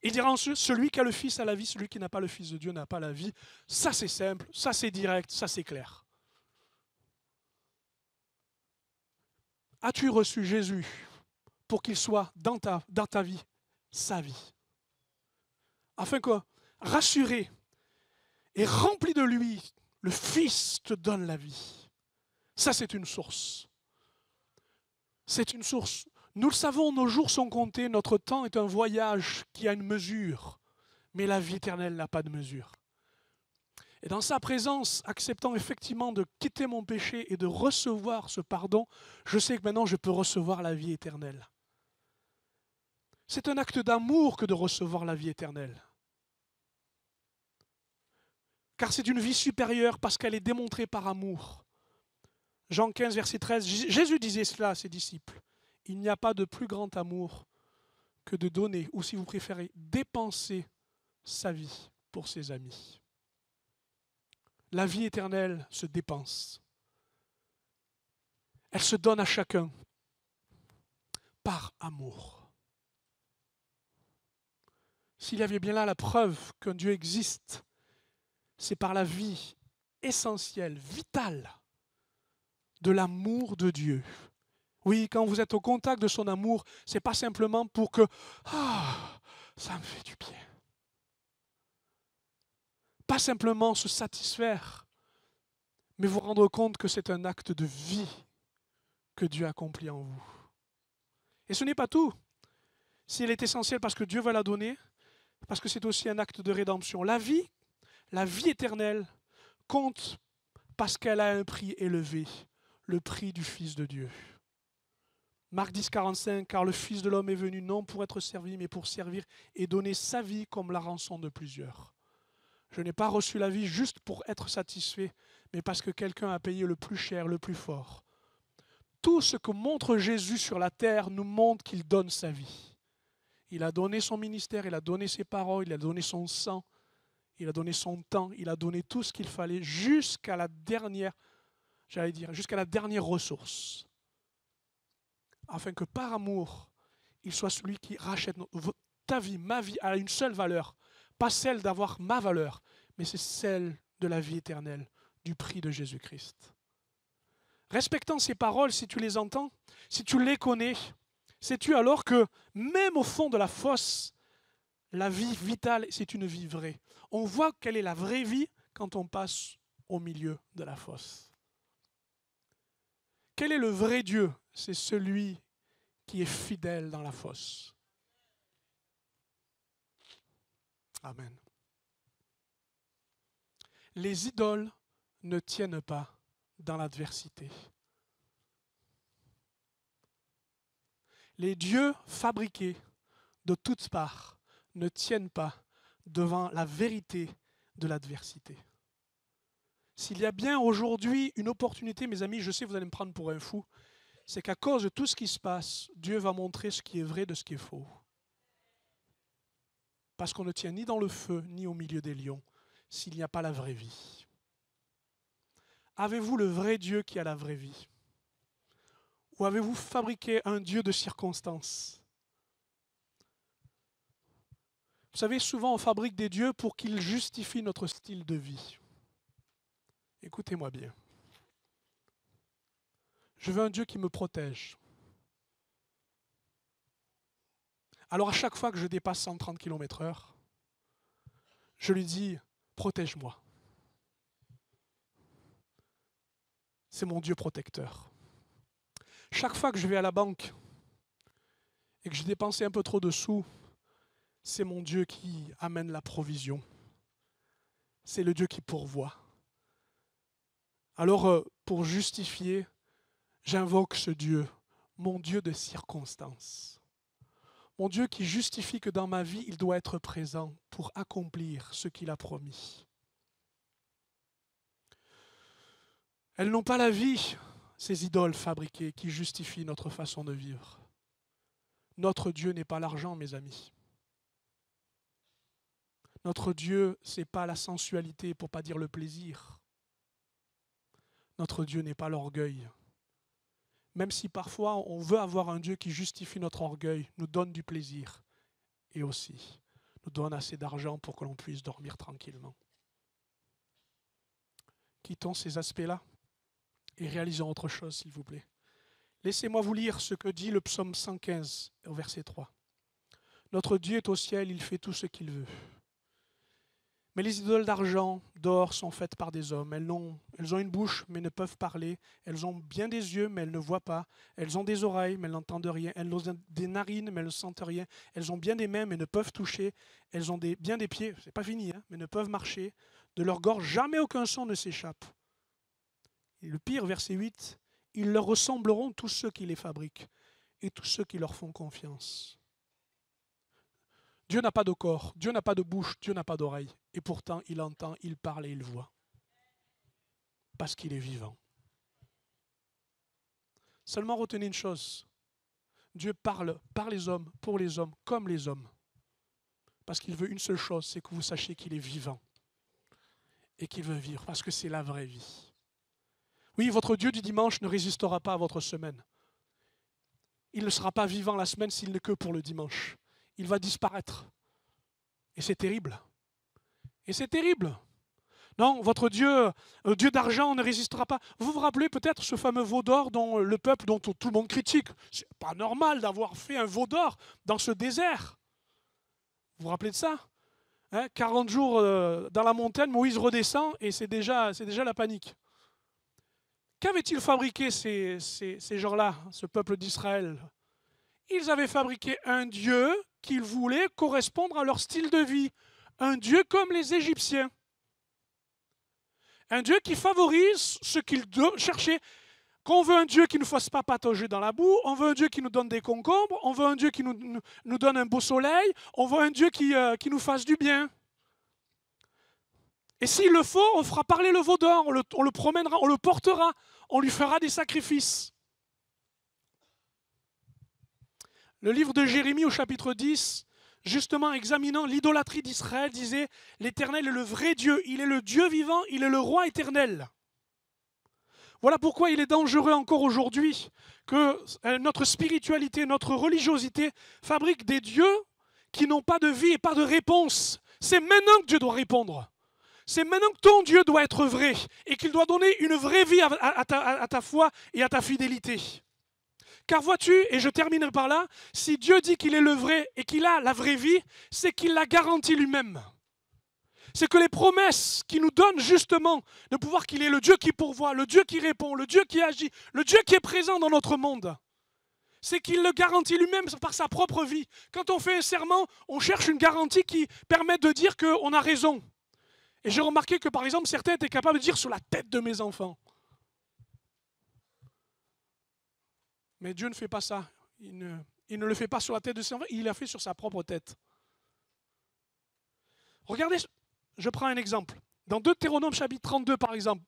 Il dira ensuite, celui qui a le Fils a la vie, celui qui n'a pas le Fils de Dieu n'a pas la vie. Ça c'est simple, ça c'est direct, ça c'est clair. As-tu reçu Jésus pour qu'il soit dans ta vie, sa vie? Afin que, rassuré et rempli de lui, le Fils te donne la vie. Ça c'est une source. C'est une source. Nous le savons, nos jours sont comptés, notre temps est un voyage qui a une mesure, mais la vie éternelle n'a pas de mesure. Et dans sa présence, acceptant effectivement de quitter mon péché et de recevoir ce pardon, je sais que maintenant je peux recevoir la vie éternelle. C'est un acte d'amour que de recevoir la vie éternelle. Car c'est une vie supérieure parce qu'elle est démontrée par amour. Jean 15, verset 13, Jésus disait cela à ses disciples. Il n'y a pas de plus grand amour que de donner, ou si vous préférez, dépenser sa vie pour ses amis. La vie éternelle se dépense. Elle se donne à chacun par amour. S'il y avait bien là la preuve qu'un Dieu existe, c'est par la vie essentielle, vitale de l'amour de Dieu. Oui, quand vous êtes au contact de son amour, ce n'est pas simplement pour que « Ah, ça me fait du bien ». Pas simplement se satisfaire, mais vous rendre compte que c'est un acte de vie que Dieu accomplit en vous. Et ce n'est pas tout. Si elle est essentielle parce que Dieu va la donner, parce que c'est aussi un acte de rédemption. La vie éternelle compte parce qu'elle a un prix élevé, le prix du Fils de Dieu. Marc 10, 45, car le Fils de l'homme est venu non pour être servi, mais pour servir et donner sa vie comme la rançon de plusieurs. Je n'ai pas reçu la vie juste pour être satisfait, mais parce que quelqu'un a payé le plus cher, le plus fort. Tout ce que montre Jésus sur la terre nous montre qu'il donne sa vie. Il a donné son ministère, il a donné ses paroles, il a donné son sang, il a donné son temps, il a donné tout ce qu'il fallait jusqu'à la dernière, jusqu'à la dernière ressource. Afin que par amour, il soit celui qui rachète ta vie, ma vie, a une seule valeur. Pas celle d'avoir ma valeur, mais c'est celle de la vie éternelle, du prix de Jésus-Christ. Respectant ces paroles, si tu les entends, si tu les connais, sais-tu alors que même au fond de la fosse, la vie vitale, c'est une vie vraie. On voit quelle est la vraie vie quand on passe au milieu de la fosse. Quel est le vrai Dieu? C'est celui qui est fidèle dans la fosse. Amen. Les idoles ne tiennent pas dans l'adversité. Les dieux fabriqués de toutes parts ne tiennent pas devant la vérité de l'adversité. S'il y a bien aujourd'hui une opportunité, mes amis, je sais que vous allez me prendre pour un fou, c'est qu'à cause de tout ce qui se passe, Dieu va montrer ce qui est vrai de ce qui est faux. Parce qu'on ne tient ni dans le feu, ni au milieu des lions, s'il n'y a pas la vraie vie. Avez-vous le vrai Dieu qui a la vraie vie? Ou avez-vous fabriqué un Dieu de circonstances? Vous savez, souvent on fabrique des dieux pour qu'ils justifient notre style de vie. Écoutez-moi bien. Je veux un Dieu qui me protège. Alors à chaque fois que je dépasse 130 km/h, je lui dis, protège-moi. C'est mon Dieu protecteur. Chaque fois que je vais à la banque et que j'ai dépensé un peu trop de sous, c'est mon Dieu qui amène la provision. C'est le Dieu qui pourvoit. Alors, pour justifier, j'invoque ce Dieu, mon Dieu de circonstances. Mon Dieu qui justifie que dans ma vie, il doit être présent pour accomplir ce qu'il a promis. Elles n'ont pas la vie, ces idoles fabriquées qui justifient notre façon de vivre. Notre Dieu n'est pas l'argent, mes amis. Notre Dieu, ce n'est pas la sensualité, pour ne pas dire le plaisir. Notre Dieu n'est pas l'orgueil. Même si parfois on veut avoir un Dieu qui justifie notre orgueil, nous donne du plaisir et aussi nous donne assez d'argent pour que l'on puisse dormir tranquillement. Quittons ces aspects-là et réalisons autre chose, s'il vous plaît. Laissez-moi vous lire ce que dit le psaume 115, au verset 3. Notre Dieu est au ciel, il fait tout ce qu'il veut. Mais les idoles d'argent, d'or sont faites par des hommes. Elles ont une bouche, mais ne peuvent parler. Elles ont bien des yeux, mais elles ne voient pas. Elles ont des oreilles, mais elles n'entendent rien. Elles ont des narines, mais elles ne sentent rien. Elles ont bien des mains, mais ne peuvent toucher. Elles ont bien des pieds, c'est pas fini, mais ne peuvent marcher. De leur gorge, jamais aucun son ne s'échappe. Et le pire, verset 8, ils leur ressembleront tous ceux qui les fabriquent et tous ceux qui leur font confiance. Dieu n'a pas de corps, Dieu n'a pas de bouche, Dieu n'a pas d'oreille. Et pourtant, il entend, il parle et il voit. Parce qu'il est vivant. Seulement retenez une chose. Dieu parle par les hommes, pour les hommes, comme les hommes. Parce qu'il veut une seule chose, c'est que vous sachiez qu'il est vivant. Et qu'il veut vivre, parce que c'est la vraie vie. Oui, votre Dieu du dimanche ne résistera pas à votre semaine. Il ne sera pas vivant la semaine s'il n'est que pour le dimanche. Il va disparaître. Et c'est terrible. Et c'est terrible. Non, votre Dieu, Dieu d'argent, ne résistera pas. Vous vous rappelez peut-être ce fameux veau d'or dont le peuple, dont tout le monde critique. C'est pas normal d'avoir fait un veau d'or dans ce désert. Vous vous rappelez de ça ? 40 jours dans la montagne, Moïse redescend et c'est déjà la panique. Qu'avaient-ils fabriqué ces gens-là, ce peuple d'Israël ? Ils avaient fabriqué un Dieu qu'ils voulaient correspondre à leur style de vie. Un Dieu comme les Égyptiens. Un Dieu qui favorise ce qu'ils cherchaient. Qu'on veut un Dieu qui ne nous fasse pas patauger dans la boue, on veut un Dieu qui nous donne des concombres, on veut un Dieu qui nous donne un beau soleil, on veut un Dieu qui nous fasse du bien. Et s'il le faut, on fera parler le veau d'or, on le promènera, on le portera, on lui fera des sacrifices. Le livre de Jérémie au chapitre 10, justement examinant l'idolâtrie d'Israël, disait « L'Éternel est le vrai Dieu, il est le Dieu vivant, il est le roi éternel ». Voilà pourquoi il est dangereux encore aujourd'hui que notre spiritualité, notre religiosité fabrique des dieux qui n'ont pas de vie et pas de réponse. C'est maintenant que Dieu doit répondre. C'est maintenant que ton Dieu doit être vrai et qu'il doit donner une vraie vie à ta foi et à ta fidélité. Car vois-tu, et je terminerai par là, si Dieu dit qu'il est le vrai et qu'il a la vraie vie, c'est qu'il l'a garantie lui-même. C'est que les promesses qu'il nous donne justement de pouvoir qu'il est le Dieu qui pourvoit, le Dieu qui répond, le Dieu qui agit, le Dieu qui est présent dans notre monde, c'est qu'il le garantit lui-même par sa propre vie. Quand on fait un serment, on cherche une garantie qui permet de dire qu'on a raison. Et j'ai remarqué que par exemple, certains étaient capables de dire sur la tête de mes enfants. Mais Dieu ne fait pas ça. Il ne le fait pas sur la tête de ses enfants, il l'a fait sur sa propre tête. Regardez, je prends un exemple. Dans Deutéronome chapitre 32 par exemple,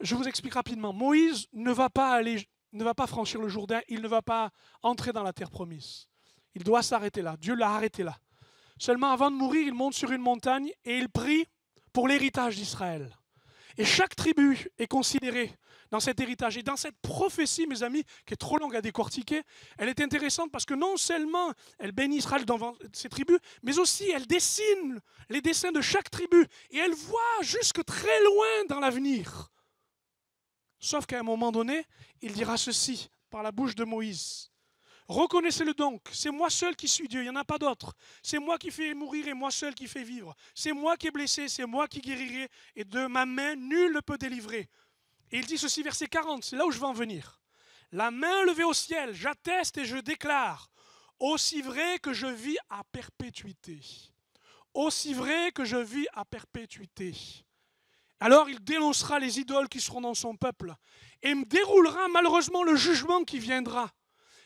je vous explique rapidement. Moïse ne va pas franchir le Jourdain, il ne va pas entrer dans la terre promise. Il doit s'arrêter là. Dieu l'a arrêté là. Seulement avant de mourir, il monte sur une montagne et il prie pour l'héritage d'Israël. Et chaque tribu est considérée dans cet héritage. Et dans cette prophétie, mes amis, qui est trop longue à décortiquer, elle est intéressante parce que non seulement elle bénit Israël dans ses tribus, mais aussi elle dessine les dessins de chaque tribu. Et elle voit jusque très loin dans l'avenir. Sauf qu'à un moment donné, il dira ceci par la bouche de Moïse. Reconnaissez-le donc, c'est moi seul qui suis Dieu, il n'y en a pas d'autre. C'est moi qui fais mourir et moi seul qui fais vivre. C'est moi qui ai blessé, c'est moi qui guérirai et de ma main, nul ne peut délivrer. Et il dit ceci, verset 40, c'est là où je veux en venir. La main levée au ciel, j'atteste et je déclare, aussi vrai que je vis à perpétuité. Aussi vrai que je vis à perpétuité. Alors il dénoncera les idoles qui seront dans son peuple et me déroulera malheureusement le jugement qui viendra.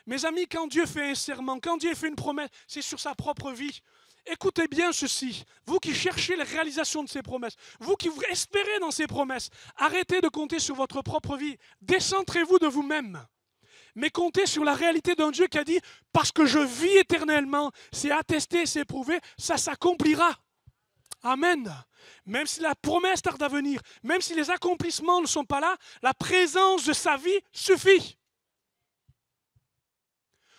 Mes amis, quand Dieu fait un serment, quand Dieu fait une promesse, c'est sur sa propre vie. Écoutez bien ceci, vous qui cherchez la réalisation de ces promesses, vous qui vous espérez dans ces promesses, arrêtez de compter sur votre propre vie, décentrez-vous de vous-même, mais comptez sur la réalité d'un Dieu qui a dit « parce que je vis éternellement, c'est attesté, c'est prouvé, ça s'accomplira ». Amen. Même si la promesse tarde à venir, même si les accomplissements ne sont pas là, la présence de sa vie suffit.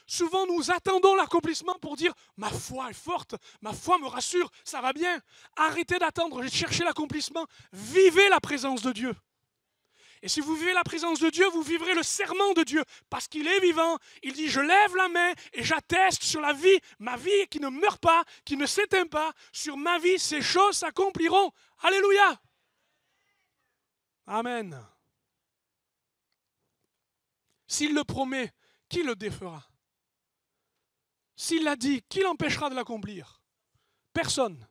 Souvent, nous attendons l'accomplissement pour dire « ma foi est forte, ma foi me rassure, ça va bien ». Arrêtez d'attendre, cherchez l'accomplissement, vivez la présence de Dieu. Et si vous vivez la présence de Dieu, vous vivrez le serment de Dieu, parce qu'il est vivant. Il dit « je lève la main et j'atteste sur la vie, ma vie qui ne meurt pas, qui ne s'éteint pas. Sur ma vie, ces choses s'accompliront. » Alléluia. Amen. S'il le promet, qui le défera? S'il l'a dit, qui l'empêchera de l'accomplir? Personne,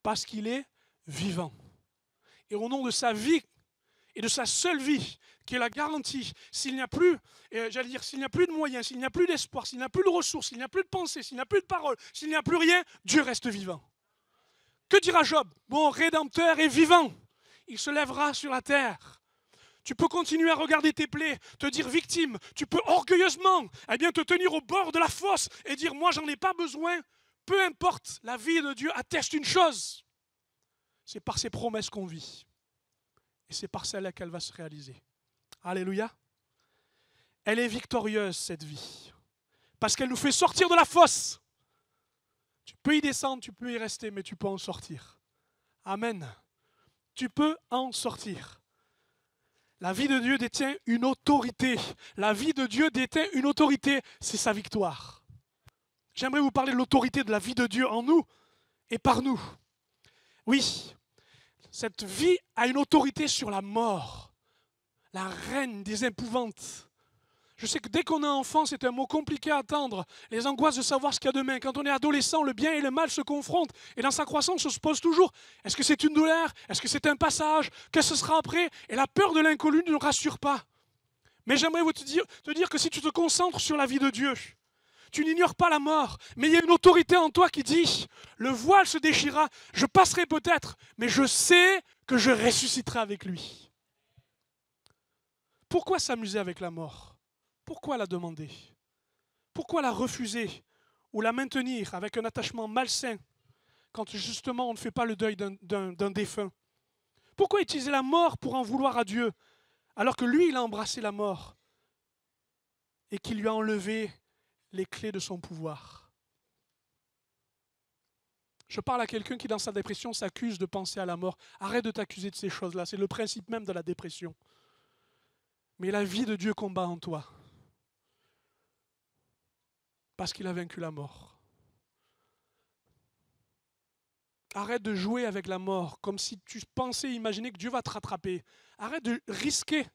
parce qu'il est vivant. Et au nom de sa vie et de sa seule vie, qui est la garantie, s'il n'y a plus, s'il n'y a plus de moyens, s'il n'y a plus d'espoir, s'il n'y a plus de ressources, s'il n'y a plus de pensée, s'il n'y a plus de parole, s'il n'y a plus rien, Dieu reste vivant. Que dira Job? Mon Rédempteur est vivant. Il se lèvera sur la terre. Tu peux continuer à regarder tes plaies, te dire victime. Tu peux orgueilleusement te tenir au bord de la fosse et dire « moi, j'en ai pas besoin ». Peu importe, la vie de Dieu atteste une chose. C'est par ses promesses qu'on vit. Et c'est par celle-là qu'elle va se réaliser. Alléluia. Elle est victorieuse, cette vie. Parce qu'elle nous fait sortir de la fosse. Tu peux y descendre, tu peux y rester, mais tu peux en sortir. Amen. Tu peux en sortir. La vie de Dieu détient une autorité. La vie de Dieu détient une autorité, c'est sa victoire. J'aimerais vous parler de l'autorité de la vie de Dieu en nous et par nous. Oui, cette vie a une autorité sur la mort, la reine des épouvantes. Je sais que dès qu'on est enfant, c'est un mot compliqué à attendre. Les angoisses de savoir ce qu'il y a demain. Quand on est adolescent, le bien et le mal se confrontent. Et dans sa croissance, on se pose toujours, est-ce que c'est une douleur? Est-ce que c'est un passage? Qu'est-ce que ce sera après? Et la peur de l'inconnu ne nous rassure pas. Mais j'aimerais te dire que si tu te concentres sur la vie de Dieu, tu n'ignores pas la mort, mais il y a une autorité en toi qui dit, le voile se déchirera, je passerai peut-être, mais je sais que je ressusciterai avec lui. Pourquoi s'amuser avec la mort? Pourquoi la demander? Pourquoi la refuser ou la maintenir avec un attachement malsain quand justement on ne fait pas le deuil d'un défunt? Pourquoi utiliser la mort pour en vouloir à Dieu alors que lui, il a embrassé la mort et qu'il lui a enlevé les clés de son pouvoir? Je parle à quelqu'un qui, dans sa dépression, s'accuse de penser à la mort. Arrête de t'accuser de ces choses-là. C'est le principe même de la dépression. Mais la vie de Dieu combat en toi. Parce qu'il a vaincu la mort. Arrête de jouer avec la mort comme si tu pensais imaginer que Dieu va te rattraper. Arrête de risquer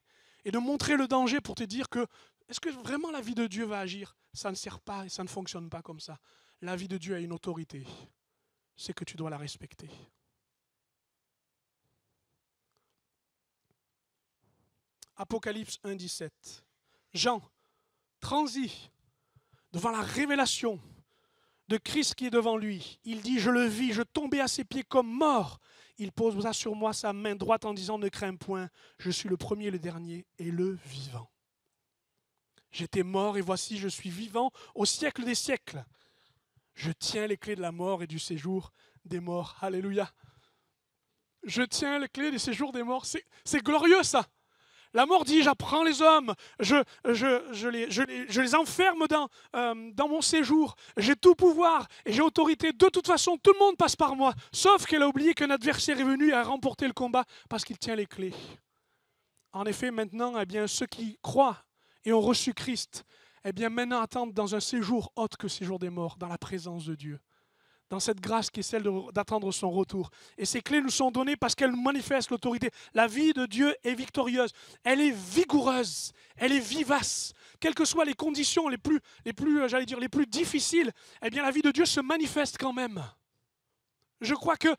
et de montrer le danger pour te dire que est-ce que vraiment la vie de Dieu va agir? Ça ne sert pas et ça ne fonctionne pas comme ça. La vie de Dieu a une autorité. C'est que tu dois la respecter. Apocalypse 1, 17. Jean transit devant la révélation de Christ qui est devant lui. Il dit, je le vis, je tombais à ses pieds comme mort. Il posa sur moi sa main droite en disant, ne crains point, je suis le premier, le dernier et le vivant. J'étais mort et voici, je suis vivant au siècle des siècles. Je tiens les clés de la mort et du séjour des morts. Alléluia. Je tiens les clés du séjour des morts. C'est glorieux ça. La mort dit, j'apprends les hommes, je les enferme dans mon séjour. J'ai tout pouvoir et j'ai autorité. De toute façon, tout le monde passe par moi. Sauf qu'elle a oublié qu'un adversaire est venu et a remporté le combat parce qu'il tient les clés. En effet, maintenant, ceux qui croient et ont reçu Christ, maintenant attendent dans un séjour autre que séjour des morts, dans la présence de Dieu. Dans cette grâce qui est celle d'attendre son retour. Et ces clés nous sont données parce qu'elles manifestent l'autorité. La vie de Dieu est victorieuse. Elle est vigoureuse. Elle est vivace. Quelles que soient les conditions les plus difficiles, la vie de Dieu se manifeste quand même. Je crois que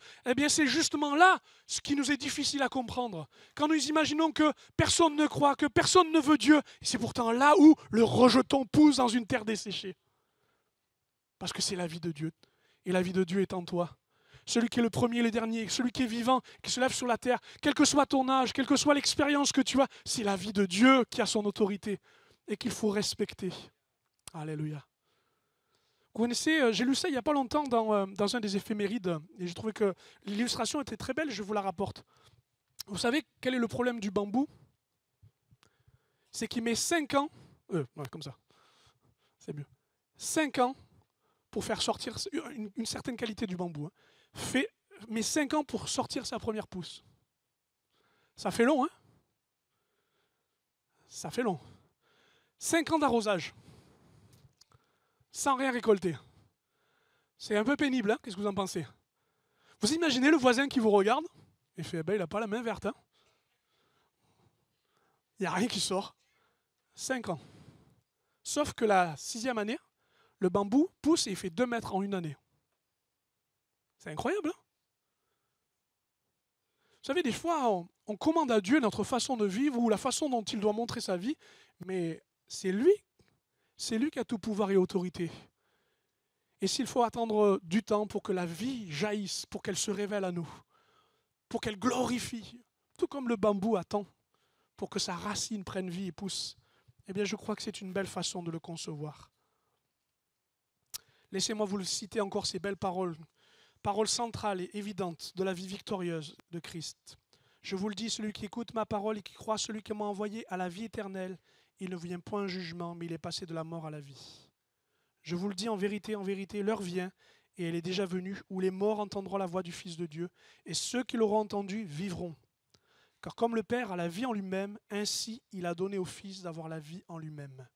c'est justement là ce qui nous est difficile à comprendre. Quand nous imaginons que personne ne croit, que personne ne veut Dieu, c'est pourtant là où le rejeton pousse dans une terre desséchée. Parce que c'est la vie de Dieu et la vie de Dieu est en toi. Celui qui est le premier et le dernier, celui qui est vivant, qui se lève sur la terre, quel que soit ton âge, quelle que soit l'expérience que tu as, c'est la vie de Dieu qui a son autorité et qu'il faut respecter. Alléluia. Vous connaissez, j'ai lu ça il n'y a pas longtemps dans un des éphémérides et j'ai trouvé que l'illustration était très belle, je vous la rapporte. Vous savez quel est le problème du bambou? C'est qu'il met 5 ans, ouais, comme ça, c'est mieux, 5 ans pour faire sortir une certaine qualité du bambou. Mais 5 ans pour sortir sa première pousse. Ça fait long, hein? Ça fait long. 5 ans d'arrosage, sans rien récolter. C'est un peu pénible, hein? Qu'est-ce que vous en pensez? Vous imaginez le voisin qui vous regarde et fait, il n'a pas la main verte. Hein? Il n'y a rien qui sort. 5 ans. Sauf que la 6e année, le bambou pousse et il fait 2 mètres en une année. C'est incroyable, hein? Vous savez, des fois, on commande à Dieu notre façon de vivre ou la façon dont il doit montrer sa vie, mais c'est lui qui a tout pouvoir et autorité. Et s'il faut attendre du temps pour que la vie jaillisse, pour qu'elle se révèle à nous, pour qu'elle glorifie, tout comme le bambou attend, pour que sa racine prenne vie et pousse, eh bien je crois que c'est une belle façon de le concevoir. Laissez-moi vous citer encore ces belles paroles. Parole centrale et évidente de la vie victorieuse de Christ. Je vous le dis, celui qui écoute ma parole et qui croit celui qui m'a envoyé à la vie éternelle, il ne vient point en jugement, mais il est passé de la mort à la vie. Je vous le dis en vérité, l'heure vient, et elle est déjà venue, où les morts entendront la voix du Fils de Dieu, et ceux qui l'auront entendu vivront. Car comme le Père a la vie en lui-même, ainsi il a donné au Fils d'avoir la vie en lui-même.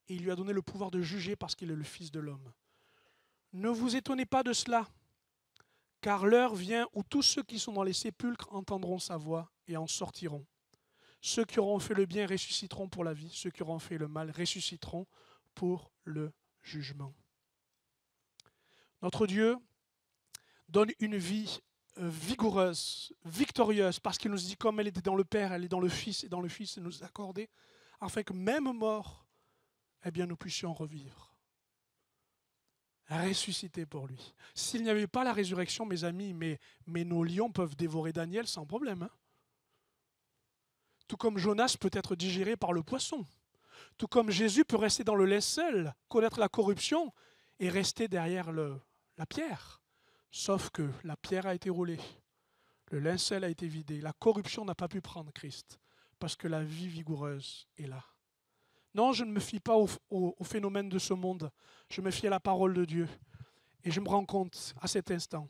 Et il lui a donné le pouvoir de juger parce qu'il est le Fils de l'homme. Ne vous étonnez pas de cela, car l'heure vient où tous ceux qui sont dans les sépulcres entendront sa voix et en sortiront. Ceux qui auront fait le bien ressusciteront pour la vie, ceux qui auront fait le mal ressusciteront pour le jugement. Notre Dieu donne une vie vigoureuse, victorieuse, parce qu'il nous dit comme elle était dans le Père, elle est dans le Fils, et dans le Fils, elle nous a accordé, afin que même mort, eh bien, nous puissions revivre. Ressuscité pour lui. S'il n'y avait pas la résurrection, mes amis, mais nos lions peuvent dévorer Daniel sans problème. Hein? Tout comme Jonas peut être digéré par le poisson. Tout comme Jésus peut rester dans le linceul, connaître la corruption et rester derrière la pierre. Sauf que la pierre a été roulée. Le linceul a été vidé. La corruption n'a pas pu prendre Christ parce que la vie vigoureuse est là. Non, je ne me fie pas au phénomène de ce monde. Je me fie à la parole de Dieu. Et je me rends compte à cet instant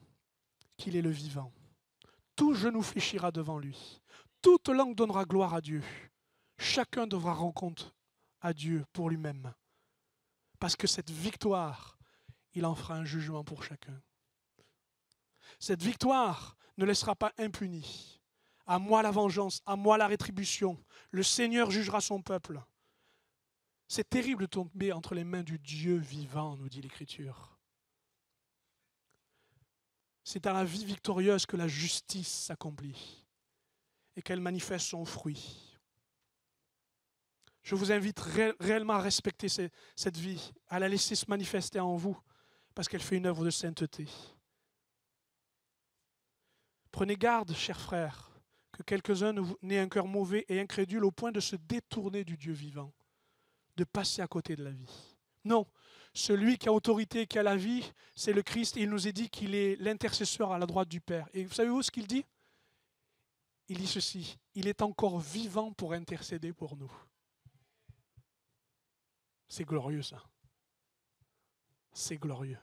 qu'il est le vivant. Tout genou fléchira devant lui. Toute langue donnera gloire à Dieu. Chacun devra rendre compte à Dieu pour lui-même. Parce que cette victoire, il en fera un jugement pour chacun. Cette victoire ne laissera pas impunie. À moi la vengeance, à moi la rétribution. Le Seigneur jugera son peuple. C'est terrible de tomber entre les mains du Dieu vivant, nous dit l'Écriture. C'est dans la vie victorieuse que la justice s'accomplit et qu'elle manifeste son fruit. Je vous invite réellement à respecter cette vie, à la laisser se manifester en vous, parce qu'elle fait une œuvre de sainteté. Prenez garde, chers frères, que quelques-uns n'aient un cœur mauvais et incrédule au point de se détourner du Dieu vivant, de passer à côté de la vie. Non, celui qui a autorité, qui a la vie, c'est le Christ, et il nous est dit qu'il est l'intercesseur à la droite du Père. Et vous savez où ce qu'il dit? Il dit ceci, il est encore vivant pour intercéder pour nous. C'est glorieux ça. C'est glorieux.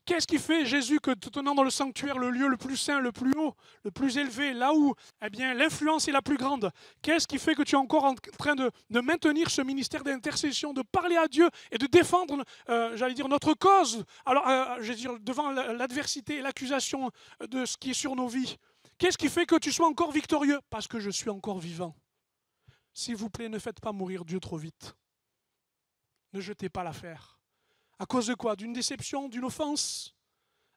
Qu'est-ce qui fait, Jésus, que te tenant dans le sanctuaire, le lieu le plus saint, le plus haut, le plus élevé, là où l'influence est la plus grande, qu'est-ce qui fait que tu es encore en train de maintenir ce ministère d'intercession, de parler à Dieu et de défendre, notre cause, devant l'adversité et l'accusation de ce qui est sur nos vies? Qu'est-ce qui fait que tu sois encore victorieux? Parce que je suis encore vivant. S'il vous plaît, ne faites pas mourir Dieu trop vite. Ne jetez pas l'affaire. À cause de quoi? D'une déception, d'une offense?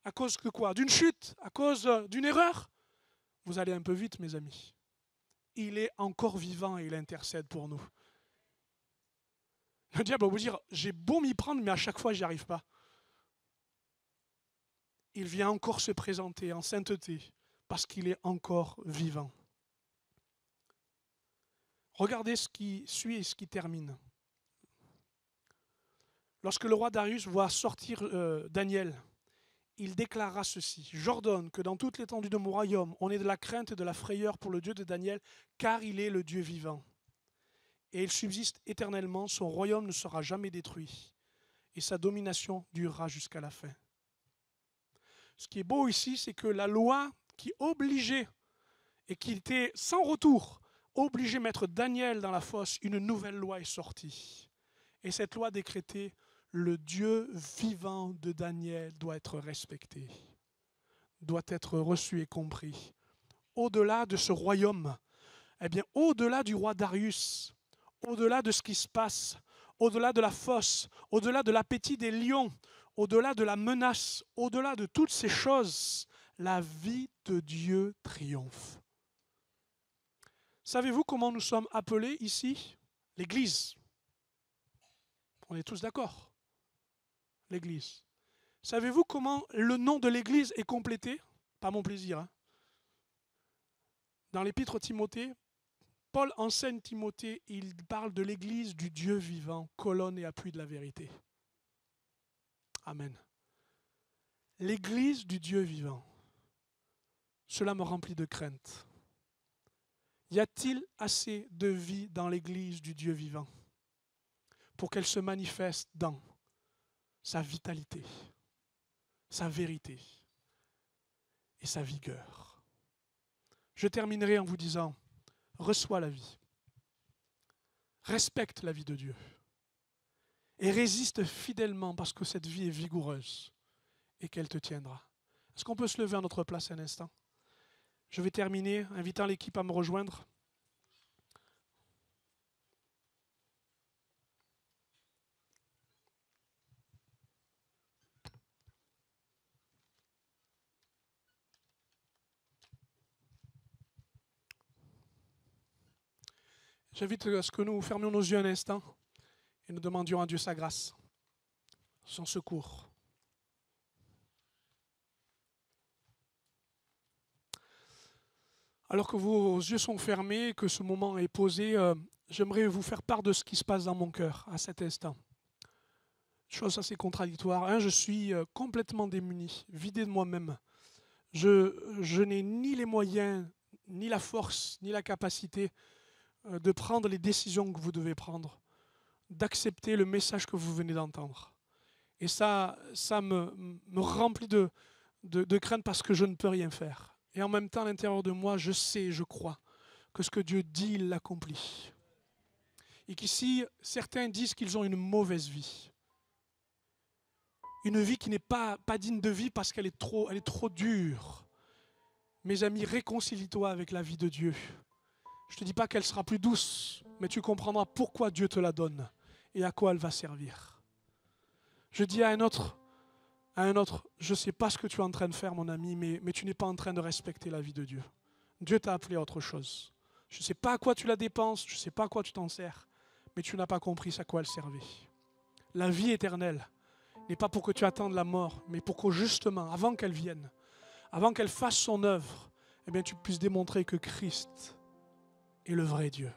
À cause de quoi? D'une chute? À cause d'une erreur? Vous allez un peu vite, mes amis. Il est encore vivant et il intercède pour nous. Le diable va vous dire, j'ai beau m'y prendre, mais à chaque fois, j'y arrive pas. il vient encore se présenter en sainteté parce qu'il est encore vivant. Regardez ce qui suit et ce qui termine. Lorsque le roi Darius voit sortir Daniel, il déclara ceci: « J'ordonne que dans toute l'étendue de mon royaume, on ait de la crainte et de la frayeur pour le Dieu de Daniel, car il est le Dieu vivant. Et il subsiste éternellement, son royaume ne sera jamais détruit, et sa domination durera jusqu'à la fin. » Ce qui est beau ici, c'est que la loi qui obligeait, et qui était sans retour, obligeait mettre Daniel dans la fosse, une nouvelle loi est sortie. Et cette loi décrétait: le Dieu vivant de Daniel doit être respecté, doit être reçu et compris. Au-delà de ce royaume, eh bien, au-delà du roi Darius, au-delà de ce qui se passe, au-delà de la fosse, au-delà de l'appétit des lions, au-delà de la menace, au-delà de toutes ces choses, la vie de Dieu triomphe. Savez-vous comment nous sommes appelés ici? L'Église. On est tous d'accord? L'Église. Savez-vous comment le nom de l'Église est complété? Pas mon plaisir. Hein? Dans l'épître Timothée, Paul enseigne Timothée, il parle de l'Église du Dieu vivant, colonne et appui de la vérité. Amen. L'Église du Dieu vivant. Cela me remplit de crainte. Y a-t-il assez de vie dans l'Église du Dieu vivant pour qu'elle se manifeste dans sa vitalité, sa vérité et sa vigueur? Je terminerai en vous disant: reçois la vie, respecte la vie de Dieu et résiste fidèlement parce que cette vie est vigoureuse et qu'elle te tiendra. Est-ce qu'on peut se lever à notre place un instant? Je vais terminer invitant l'équipe à me rejoindre. J'invite à ce que nous fermions nos yeux un instant et nous demandions à Dieu sa grâce, son secours. Alors que vos yeux sont fermés, que ce moment est posé, j'aimerais vous faire part de ce qui se passe dans mon cœur à cet instant. Chose assez contradictoire. Je suis complètement démuni, vidé de moi-même. Je n'ai ni les moyens, ni la force, ni la capacité de prendre les décisions que vous devez prendre, d'accepter le message que vous venez d'entendre. Et ça me remplit de crainte parce que je ne peux rien faire. Et en même temps, à l'intérieur de moi, je sais, je crois que ce que Dieu dit, il l'accomplit. Et qu'ici, certains disent qu'ils ont une mauvaise vie. Une vie qui n'est pas digne de vie parce qu'elle est trop dure. Mes amis, réconcilie-toi avec la vie de Dieu. Je ne te dis pas qu'elle sera plus douce, mais tu comprendras pourquoi Dieu te la donne et à quoi elle va servir. Je dis à un autre, je ne sais pas ce que tu es en train de faire, mon ami, mais tu n'es pas en train de respecter la vie de Dieu. Dieu t'a appelé à autre chose. Je ne sais pas à quoi tu la dépenses, je ne sais pas à quoi tu t'en sers, mais tu n'as pas compris à quoi elle servait. La vie éternelle n'est pas pour que tu attendes la mort, mais pour que justement, avant qu'elle vienne, avant qu'elle fasse son œuvre, eh bien, tu puisses démontrer que Christ est le vrai Dieu.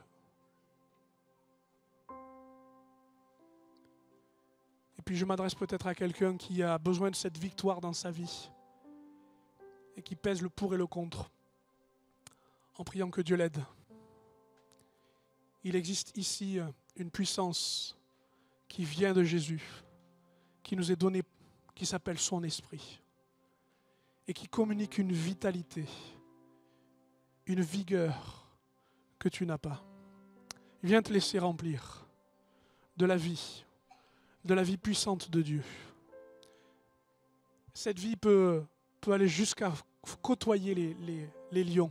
Et puis je m'adresse peut-être à quelqu'un qui a besoin de cette victoire dans sa vie et qui pèse le pour et le contre, en priant que Dieu l'aide. Il existe ici une puissance qui vient de Jésus, qui nous est donnée, qui s'appelle son esprit, et qui communique une vitalité, une vigueur que tu n'as pas. Il vient te laisser remplir de la vie puissante de Dieu. Cette vie peut aller jusqu'à côtoyer les lions.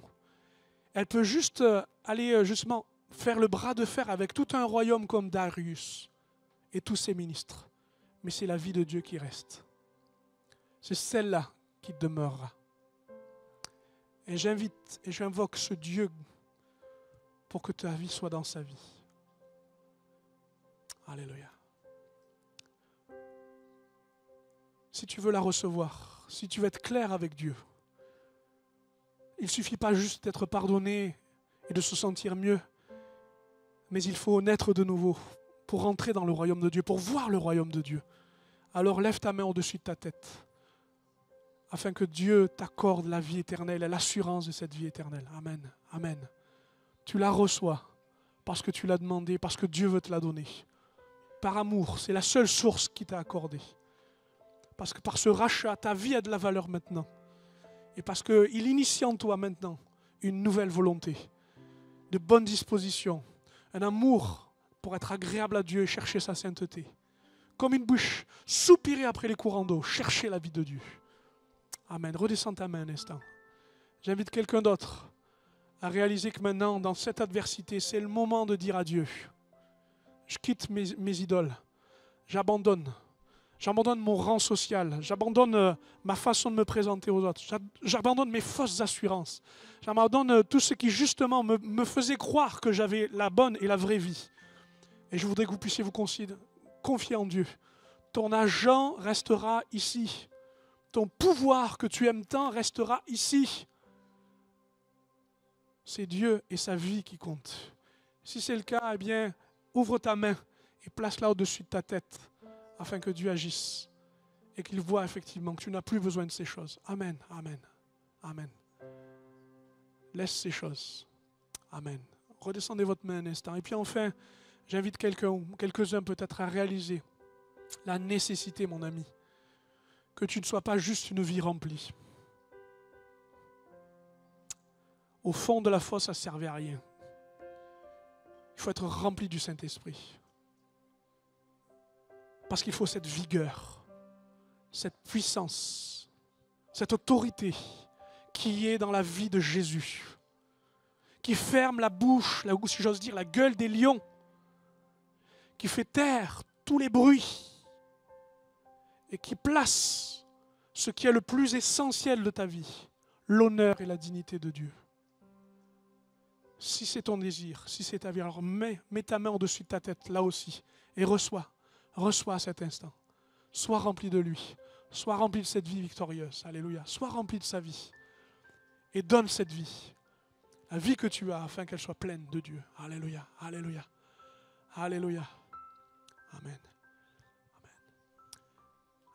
Elle peut juste aller justement faire le bras de fer avec tout un royaume comme Darius et tous ses ministres. Mais c'est la vie de Dieu qui reste. C'est celle-là qui demeurera. Et j'invite et j'invoque ce Dieu pour que ta vie soit dans sa vie. Alléluia. Si tu veux la recevoir, si tu veux être clair avec Dieu, il ne suffit pas juste d'être pardonné et de se sentir mieux, mais il faut naître de nouveau pour rentrer dans le royaume de Dieu, pour voir le royaume de Dieu. Alors lève ta main au-dessus de ta tête, afin que Dieu t'accorde la vie éternelle et l'assurance de cette vie éternelle. Amen. Amen. Tu la reçois parce que tu l'as demandé, parce que Dieu veut te la donner. Par amour, c'est la seule source qui t'a accordé. Parce que par ce rachat, ta vie a de la valeur maintenant. Et parce qu'il initie en toi maintenant une nouvelle volonté, de bonne disposition, un amour pour être agréable à Dieu et chercher sa sainteté. Comme une bouche, soupirer après les courants d'eau, chercher la vie de Dieu. Amen. Redescends ta main un instant. J'invite quelqu'un d'autre à réaliser que maintenant, dans cette adversité, c'est le moment de dire à Dieu, je quitte mes idoles, j'abandonne. J'abandonne mon rang social, j'abandonne ma façon de me présenter aux autres, j'abandonne mes fausses assurances, j'abandonne tout ce qui justement me faisait croire que j'avais la bonne et la vraie vie. Et je voudrais que vous puissiez vous confier en Dieu. Ton argent restera ici. Ton pouvoir que tu aimes tant restera ici. C'est Dieu et sa vie qui comptent. Si c'est le cas, eh bien, ouvre ta main et place-la au-dessus de ta tête, afin que Dieu agisse et qu'il voit effectivement que tu n'as plus besoin de ces choses. Amen, amen, amen. Laisse ces choses. Amen. Redescendez votre main un instant. Et puis enfin, j'invite quelques-uns peut-être à réaliser la nécessité, mon ami, que tu ne sois pas juste une vie remplie. Au fond de la foi, ça ne servait à rien. Il faut être rempli du Saint-Esprit. Parce qu'il faut cette vigueur, cette puissance, cette autorité qui est dans la vie de Jésus, qui ferme la bouche, si j'ose dire, la gueule des lions, qui fait taire tous les bruits et qui place ce qui est le plus essentiel de ta vie, l'honneur et la dignité de Dieu. Si c'est ton désir, si c'est ta vie, alors mets ta main au-dessus de ta tête, là aussi, et reçois à cet instant. Sois rempli de lui. Sois rempli de cette vie victorieuse. Alléluia. Sois rempli de sa vie. Et donne cette vie. La vie que tu as afin qu'elle soit pleine de Dieu. Alléluia. Alléluia. Alléluia. Amen.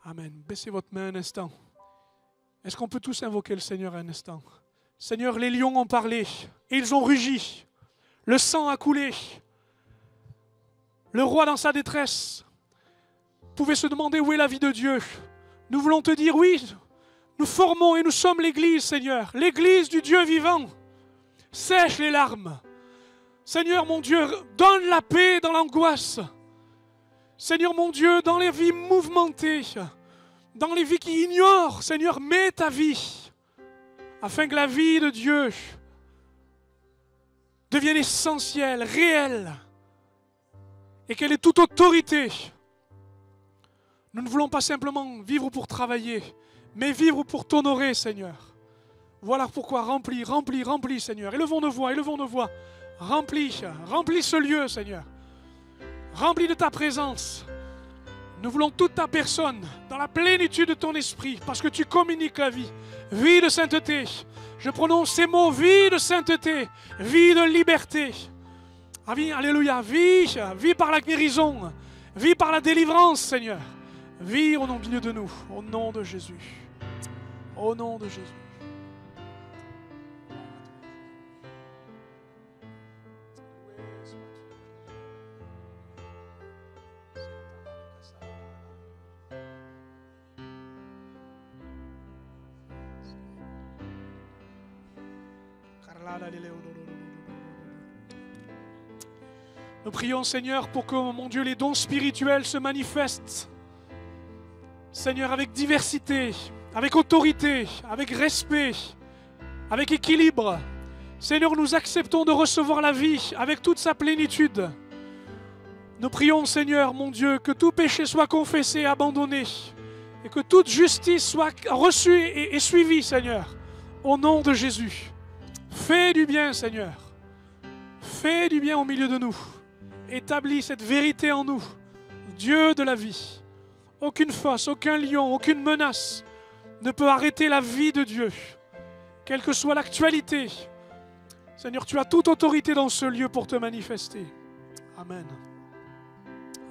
Amen. Amen. Baissez votre main un instant. Est-ce qu'on peut tous invoquer le Seigneur un instant? Seigneur, les lions ont parlé et ils ont rugi. Le sang a coulé. Le roi dans sa détresse pouvait se demander où est la vie de Dieu. Nous voulons te dire oui, nous formons et nous sommes l'Église, Seigneur, l'Église du Dieu vivant. Sèche les larmes. Seigneur mon Dieu, donne la paix dans l'angoisse. Seigneur mon Dieu, dans les vies mouvementées, dans les vies qui ignorent, Seigneur, mets ta vie, afin que la vie de Dieu devienne essentielle, réelle, et qu'elle ait toute autorité. Nous ne voulons pas simplement vivre pour travailler, mais vivre pour t'honorer, Seigneur. Voilà pourquoi remplis, Seigneur. Élevons nos voix. Remplis ce lieu, Seigneur. Remplis de ta présence. Nous voulons toute ta personne dans la plénitude de ton esprit, parce que tu communiques la vie. Vie de sainteté. Je prononce ces mots, vie de sainteté, vie de liberté. Alléluia, vie par la guérison, vie par la délivrance, Seigneur. Vie au milieu de nous, au nom de Jésus. Au nom de Jésus. Nous prions, Seigneur, pour que, mon Dieu, les dons spirituels se manifestent. Seigneur, avec diversité, avec autorité, avec respect, avec équilibre. Seigneur, nous acceptons de recevoir la vie avec toute sa plénitude. Nous prions, Seigneur, mon Dieu, que tout péché soit confessé et abandonné, et que toute justice soit reçue et suivie, Seigneur, au nom de Jésus. Fais du bien, Seigneur. Fais du bien au milieu de nous. Établis cette vérité en nous, Dieu de la vie. Aucune fosse, aucun lion, aucune menace ne peut arrêter la vie de Dieu. Quelle que soit l'actualité, Seigneur, tu as toute autorité dans ce lieu pour te manifester. Amen.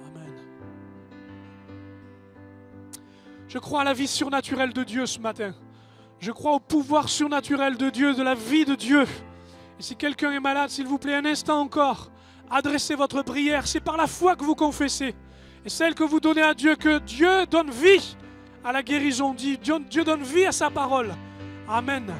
Amen. Je crois à la vie surnaturelle de Dieu ce matin. Je crois au pouvoir surnaturel de Dieu, de la vie de Dieu. Et si quelqu'un est malade, s'il vous plaît, un instant encore, adressez votre prière. C'est par la foi que vous confessez. Et celle que vous donnez à Dieu, que Dieu donne vie à la guérison. Dieu donne vie à sa parole. Amen.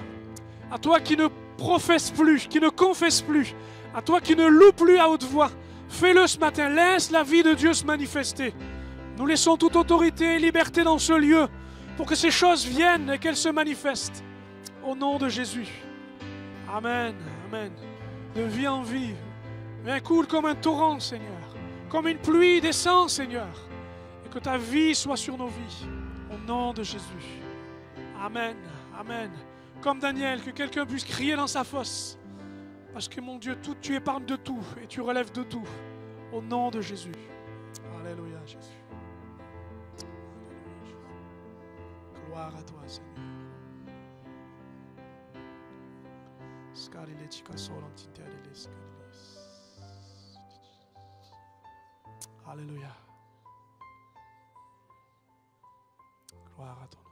À toi qui ne professe plus, qui ne confesse plus, à toi qui ne loue plus à haute voix, fais-le ce matin. Laisse la vie de Dieu se manifester. Nous laissons toute autorité et liberté dans ce lieu pour que ces choses viennent et qu'elles se manifestent. Au nom de Jésus. Amen. Amen. De vie en vie. Viens, coule comme un torrent, Seigneur. Comme une pluie descend, Seigneur. Et que ta vie soit sur nos vies. Au nom de Jésus. Amen. Amen. Comme Daniel, que quelqu'un puisse crier dans sa fosse. Parce que mon Dieu, tu épargnes de tout et tu relèves de tout. Au nom de Jésus. Alléluia, Jésus. Gloire à toi, Seigneur. Alléluia. Gloire à toi.